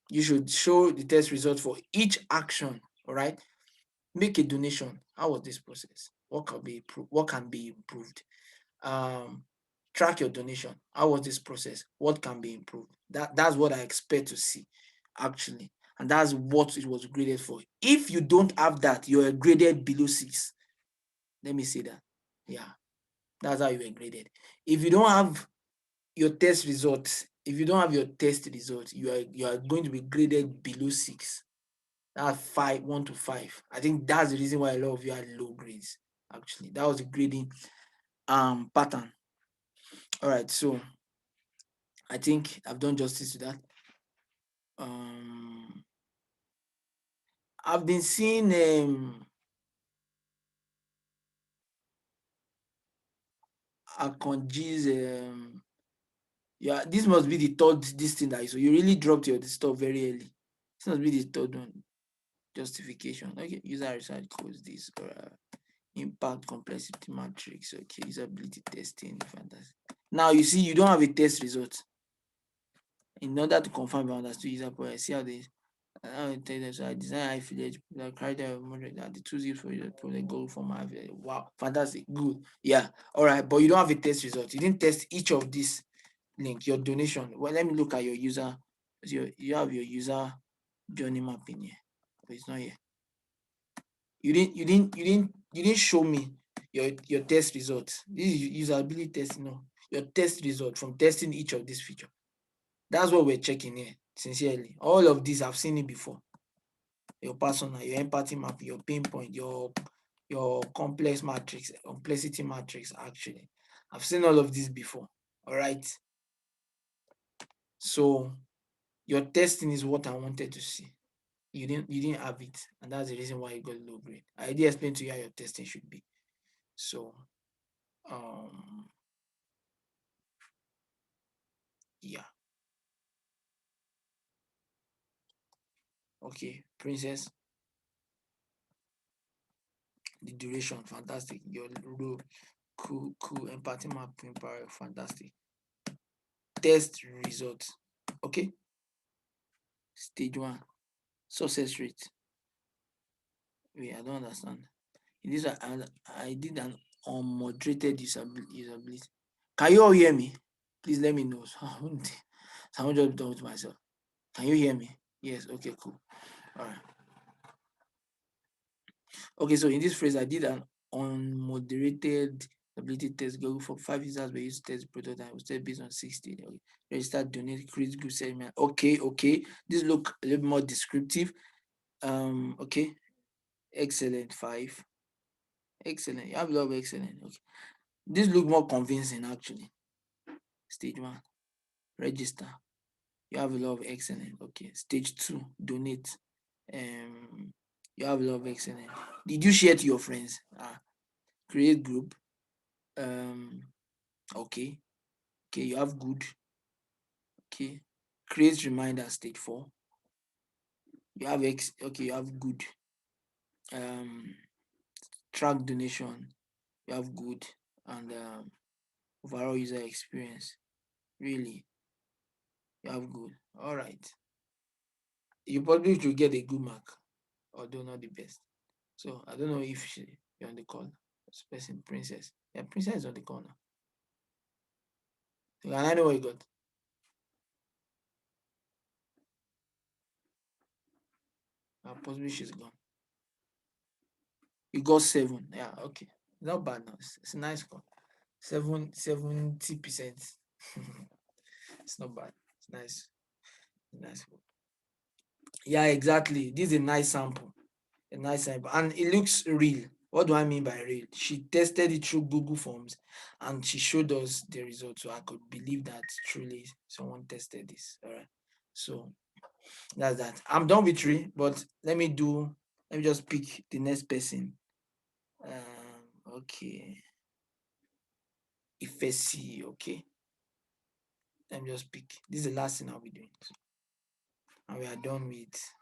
you should show the test result for each action. All right. Make a donation. How was this process? What can be improved? Um, track your donation. How was this process? What can be improved? That's what I expect to see, actually. And that's what it was graded for. If you don't have that, you're graded below 6. Let me say that. Yeah, that's how you were graded. If you don't have your test results, if you don't have your test results, you are going to be graded below 6. That's 1 to 5. I think that's the reason why a lot of you had low grades. Actually, that was the grading pattern. All right, so I think I've done justice to that. Um, I've been seeing Akonji's yeah, this must be the third this thing that so you really dropped your stuff very early. This must be the third one. Justification. Okay, user research codes this or impact complexity matrix. Okay, usability testing. Fantastic. Now you see you don't have a test result. In order to confirm you understood user profile, see how they tell them so I design high fidelity the criteria of moderate that the tools used for you for the goal for my wow, fantastic, good. Yeah, all right, but you don't have a test result. You didn't test each of these link, your donation. Well, let me look at your user. You have your user journey mapping here, but it's not here. You didn't show me your test results. This is usability test, your test result from testing each of these features. That's what we're checking here, sincerely. All of these, I've seen it before. Your persona, your empathy map, your pinpoint, your complex matrix, complexity matrix, actually. I've seen all of this before. All right. So your testing is what I wanted to see. You didn't have it, and that's the reason why you got low grade. I did explain to you how your testing should be. So um yeah. Okay, princess, the duration, fantastic. Your role, cool, empathy mapping power, fantastic. Test results. Okay, stage one, success rate. Wait, I don't understand. In this one, I did an unmoderated usability. Can you all hear me? Please let me know. So I won't just done with myself. Can you hear me? Yes. Okay. Cool. All right. Okay. So in this phrase, I did an unmoderated ability test. Go for 5 users were used to test the product and it was tested based on 60. Okay. Register, donate, create group segment. Okay. Okay. This look a little more descriptive. Okay. Excellent. 5. Excellent. You have a lot of excellent. Okay. This look more convincing actually. Stage one, register. You have a lot of excellent. Okay. Stage two, donate. Um, you have a lot of excellent. Did you share to your friends? Create group. Um, okay. Okay, you have good. Okay. Create reminder. Stage four. You have okay, you have good. Um, track donation. You have good and overall user experience. Really, you have good. All right. You probably should get a good mark, although not the best. So I don't know if you're on the call. This person, princess. Yeah, princess is on the call now. And I know what you got. Possibly she's gone. You got 7. Yeah, okay. Not bad now. It's a nice score. 70%. It's not bad. It's nice. Nice. Yeah, exactly. This is a nice sample. A nice sample. And it looks real. What do I mean by real? She tested it through Google Forms and she showed us the results. So I could believe that truly someone tested this. All right. So that's that. I'm done with 3, but let me just pick the next person. Okay. Ifesi, okay. Let me just pick. This is the last thing I'll be doing. And we are done with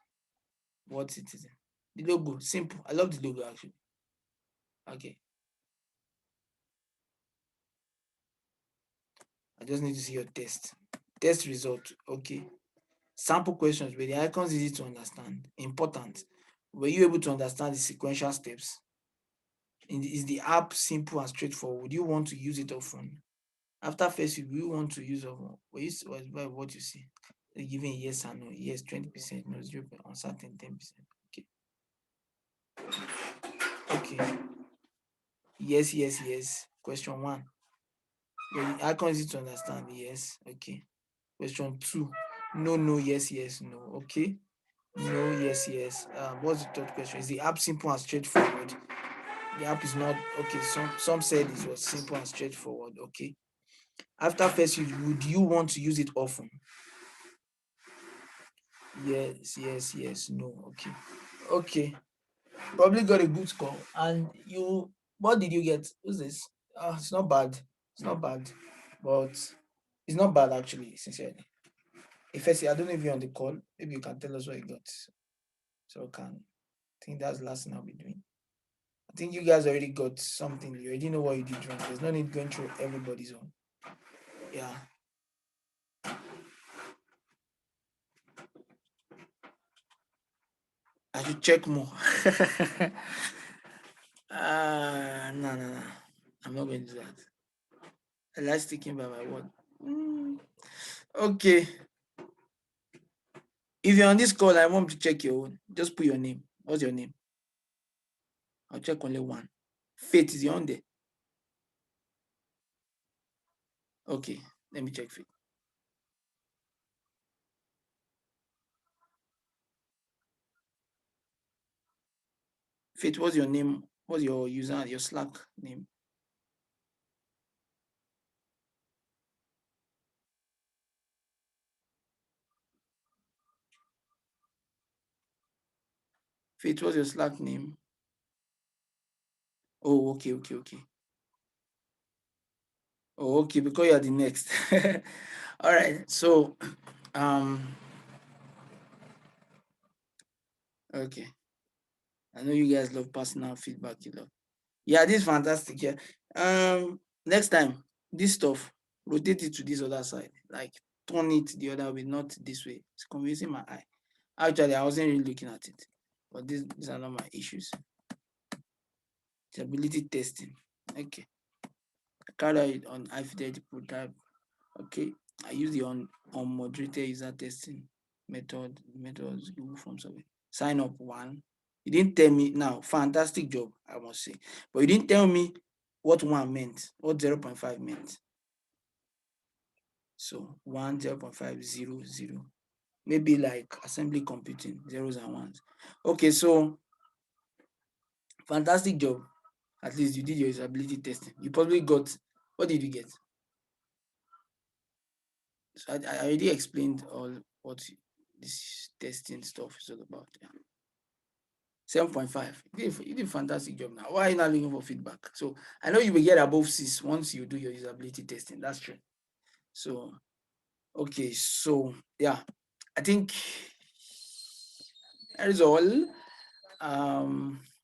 what it is. The logo, simple. I love the logo actually. Okay. I just need to see your test. Test result. Okay. Sample questions. Were the icons easy to understand? Important. Were you able to understand the sequential steps? Is the app simple and straightforward? Would you want to use it often? After first week, will you want to use often? Were you satisfied with what you see? Giving yes and no. Yes, 20%, no, 0, uncertain, 10%. Okay. Okay. Yes, yes, yes. Question one. Were the icons easy to understand? Yes. Okay. Question two. No, no, yes, yes, no. Okay. No, yes, yes. What's the third question? Is the app simple and straightforward? The app is not okay. Some said it was simple and straightforward. Okay. After first use, would you want to use it often? Yes, yes, yes, no. Okay. Okay. Probably got a good score. And what did you get? Who's this? It's not bad. It's not bad. But it's not bad actually, sincerely. If I don't know if you're on the call, maybe you can tell us what you got. So I think that's the last thing I'll be doing. I think you guys already got something. You already know what you did wrong. There's no need going through everybody's own. Yeah. I should check more. No, no, no. I'm not going to do that. I like sticking by my word. Okay. If you're on this call, I want to check your own. Just put your name. What's your name? I'll check only one. Faith is your own there. Okay. Let me check Faith. Faith, what's your name? What's your user, your Slack name? Faith, what's your Slack name? Oh, okay, okay, okay. Oh, okay, because you are the next. All right. So, okay. I know you guys love personal feedback, you know. Yeah, this is fantastic. Yeah. Next time, this stuff, rotate it to this other side. Like turn it the other way, not this way. It's convincing my eye. Actually, I wasn't really looking at it. But these are not my issues. Stability testing. Okay. I carry it on iFidelity prototype. Okay. I use the unmoderated user testing methods Google Form survey. Sign up one. You didn't tell me now. Fantastic job, I must say. But you didn't tell me what one meant, what 0.5 meant. So 1, 0.5, 0, 0. Maybe like assembly computing, zeros and ones. Okay, so fantastic job. At least you did your usability testing. You probably got, what did you get? So I already explained all what this testing stuff is all about. Yeah. 7.5. You did a fantastic job now. Why are you not looking for feedback? So I know you will get above 6 once you do your usability testing. That's true. So, okay. So, yeah, I think that is all.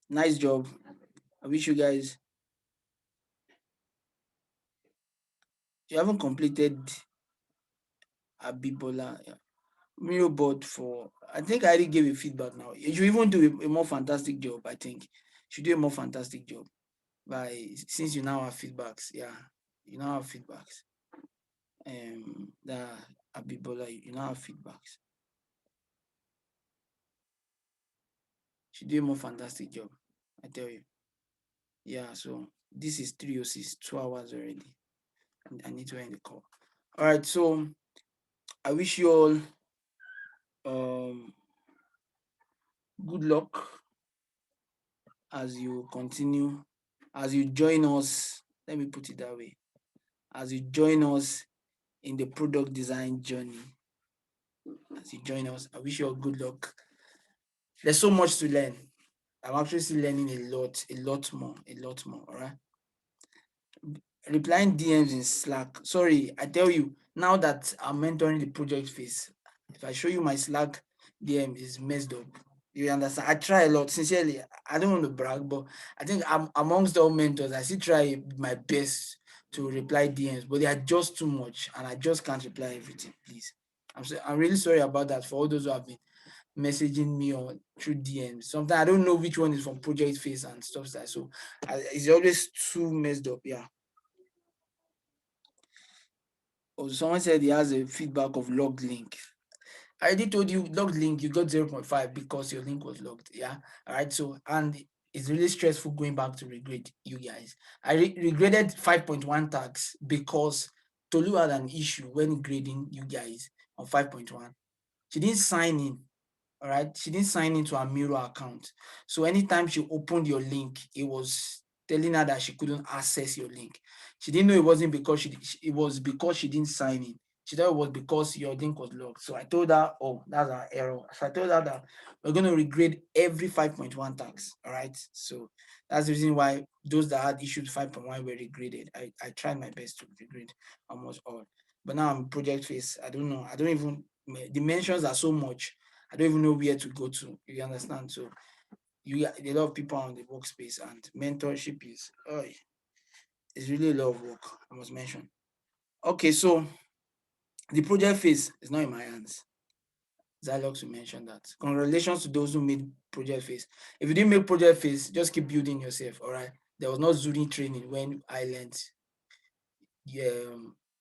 Nice job. I wish you guys, you haven't completed Abibola. Yeah. Miro board for, I think I already gave you feedback now. You should even do a more fantastic job, I think. You should do a more fantastic job since you now have feedbacks. Yeah, you now have feedbacks. The Abibola, you now have feedbacks. Should do a more fantastic job, I tell you. Yeah, so this is 3:06, 2 hours already. And I need to end the call. All right, so I wish you all good luck as you continue, as you join us. Let me put it that way. As you join us in the product design journey, as you join us, I wish you all good luck. There's so much to learn. I'm actually still learning a lot more. All right. Replying DMs in Slack. Sorry, I tell you, now that I'm mentoring the project phase, if I show you my Slack DM is messed up. You understand? I try a lot. Sincerely, I don't want to brag, but I think I'm amongst all mentors. I still try my best to reply DMs, but they are just too much, and I just can't reply everything. Please, I'm really sorry about that for all those who have been messaging me or through DMs. Sometimes I don't know which one is from project phase and stuff like that. So it's always too messed up. Yeah. Oh, someone said he has a feedback of logged link. I already told you logged link, you got 0.5 because your link was logged. Yeah. All right. So, and it's really stressful going back to regrade you guys. I regraded 5.1 tags because Tolu had an issue when grading you guys on 5.1. She didn't sign in. All right. She didn't sign into her Miro account. So anytime she opened your link, it was telling her that she couldn't access your link. She didn't know it wasn't because it was because she didn't sign in. She thought it was because your link was locked. So I told her, oh, that's our error. So I told her that we're going to regrade every 5.1 tags. All right. So that's the reason why those that had issued 5.1 were regraded. I tried my best to regrade almost all. But now I'm project phase. I don't know. I don't even, the mentions are so much. I don't even know where to go to. You understand? So a lot of people on the workspace, and mentorship is it's really a lot of work, I must mention. Okay, so the project phase is not in my hands. Zylox will mention that. Congratulations to those who made project phase. If you didn't make project phase, just keep building yourself. All right. There was no Zuri training when I learned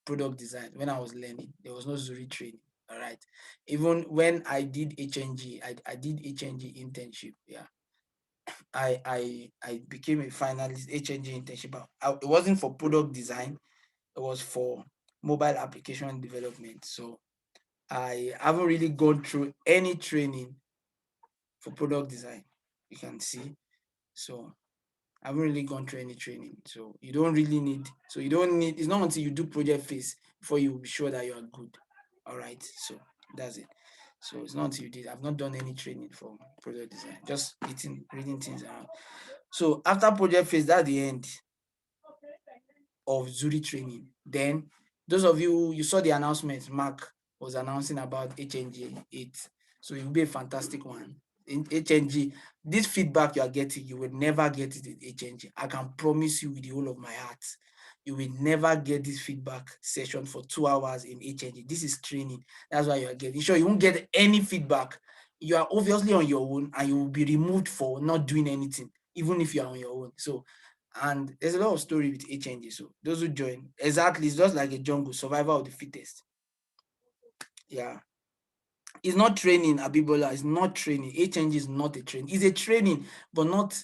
product design. When I was learning, there was no Zuri training. All right. Even when I did HNG, I did HNG internship. Yeah. I became a finalist HNG internship. It wasn't for product design, it was for mobile application development. So I haven't really gone through any training for product design. You can see. So I haven't really gone through any training. So you don't really need, so you don't need, it's not until you do project phase before you will be sure that you are good. All right. So that's it. So it's not until you did. I've not done any training for product design, just reading things around. So after project phase, that's the end of Zuri training. Then those of you saw the announcement, Mark was announcing about HNG 8. So it will be a fantastic one. In HNG, this feedback you are getting, you will never get it in HNG. I can promise you with the whole of my heart. You will never get this feedback session for 2 hours in HNG. This is training. That's why you are getting. Sure, you won't get any feedback. You are obviously on your own and you will be removed for not doing anything, even if you are on your own. So, and there's a lot of story with HNG. So those who join, exactly, it's just like a jungle, survival of the fittest. Yeah. It's not training, Abibola. It's not training. HNG is not a training. It's a training, but not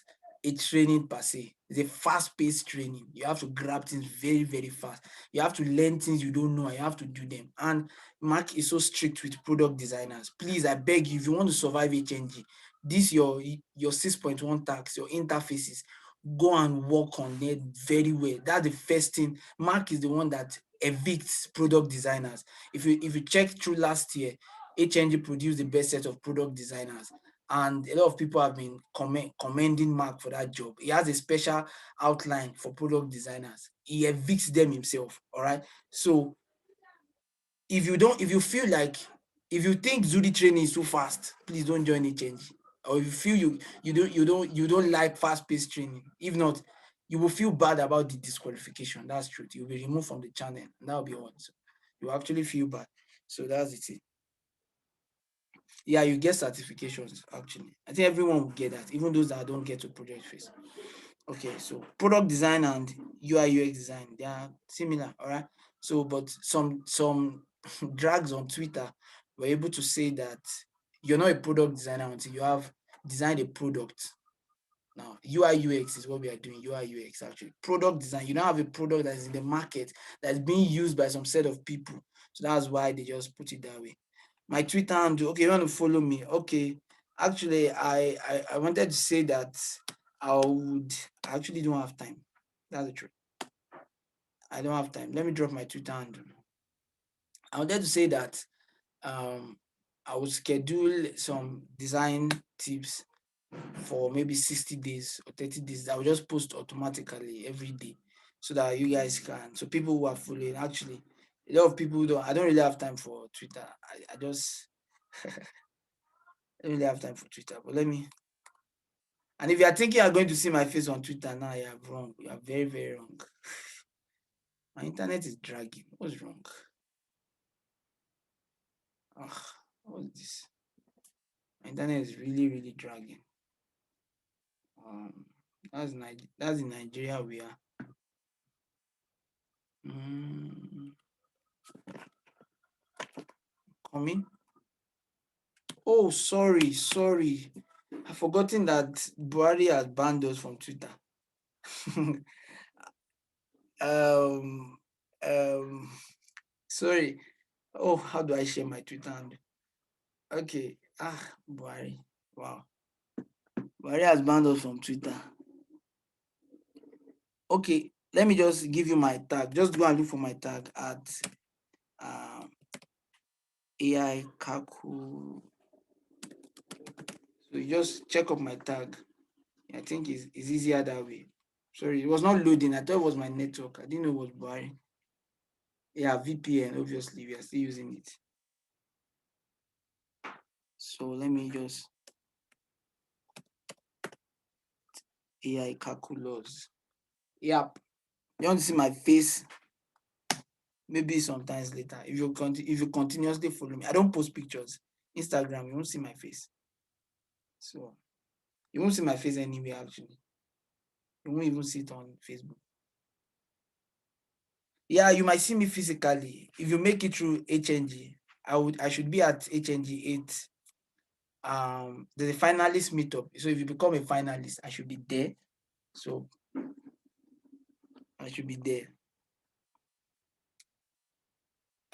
a training per se. It's a fast-paced training. You have to grab things very, very fast. You have to learn things you don't know, and you have to do them. And Mark is so strict with product designers. Please, I beg you, if you want to survive HNG, this your 6.1 tax, your interfaces, go and work on it very well. That's the first thing. Mark is the one that evicts product designers. If you check through last year, HNG produced the best set of product designers, and a lot of people have been commending Mark for that job. He has a special outline for product designers. He evicts them himself. All right. So if you feel like, if you think Zudi training is too fast, please don't join HNG. Or if you feel you don't like fast-paced training, if not, you will feel bad about the disqualification. That's truth. You'll be removed from the channel, and that'll be all. So you actually feel bad. So that's it. Yeah, you get certifications actually. I think everyone will get that, even those that don't get to project phase. Okay, so product design and UI UX design, they are similar, all right. So, but some drags on Twitter were able to say that you're not a product designer until you have designed a product. Now, UI UX is what we are doing. UI UX actually. Product design. You don't have a product that is in the market that's being used by some set of people. So that's why they just put it that way. My Twitter handle. Okay, you want to follow me? Okay. Actually, I wanted to say that I actually don't have time. That's the truth. I don't have time. Let me drop my Twitter handle. I wanted to say that I will schedule some design tips for maybe 60 days or 30 days. I will just post automatically every day so that you guys can. So people who are following, actually, a lot of people don't. I don't really have time for Twitter. I just I don't really have time for Twitter. But let me. And if you are thinking you are going to see my face on Twitter now, you are wrong. You are very, very wrong. My internet is dragging. What's wrong? Ugh, what's this? My internet is really, really dragging. Um, that's in Nigeria we are. Mm, coming. Oh, sorry. I've forgotten that Buhari has banned us from Twitter. um, um, sorry. Oh, how do I share my Twitter handle? Okay. Buhari. Wow. Buhari has banned us from Twitter. Okay, let me just give you my tag. Just go and look for my tag at AI Kaku. So you just check up my tag. I think it's easier that way. Sorry, it was not loading. I thought it was my network. I didn't know it was Buhari. Yeah, VPN, obviously, we are still using it. So let me just AI calculus. Yep. You want to see my face? Maybe sometimes later. If you continuously follow me, I don't post pictures. Instagram, you won't see my face. So you won't see my face anywhere actually. You won't even see it on Facebook. Yeah, you might see me physically. If you make it through HNG, I should be at HNG 8. There's a finalist meetup. So if you become a finalist, I should be there. So I should be there.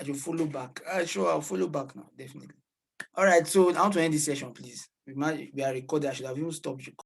I should follow back. Sure, I'll follow back now, definitely. All right, so I want to end this session, please. We are recording. I should have even stopped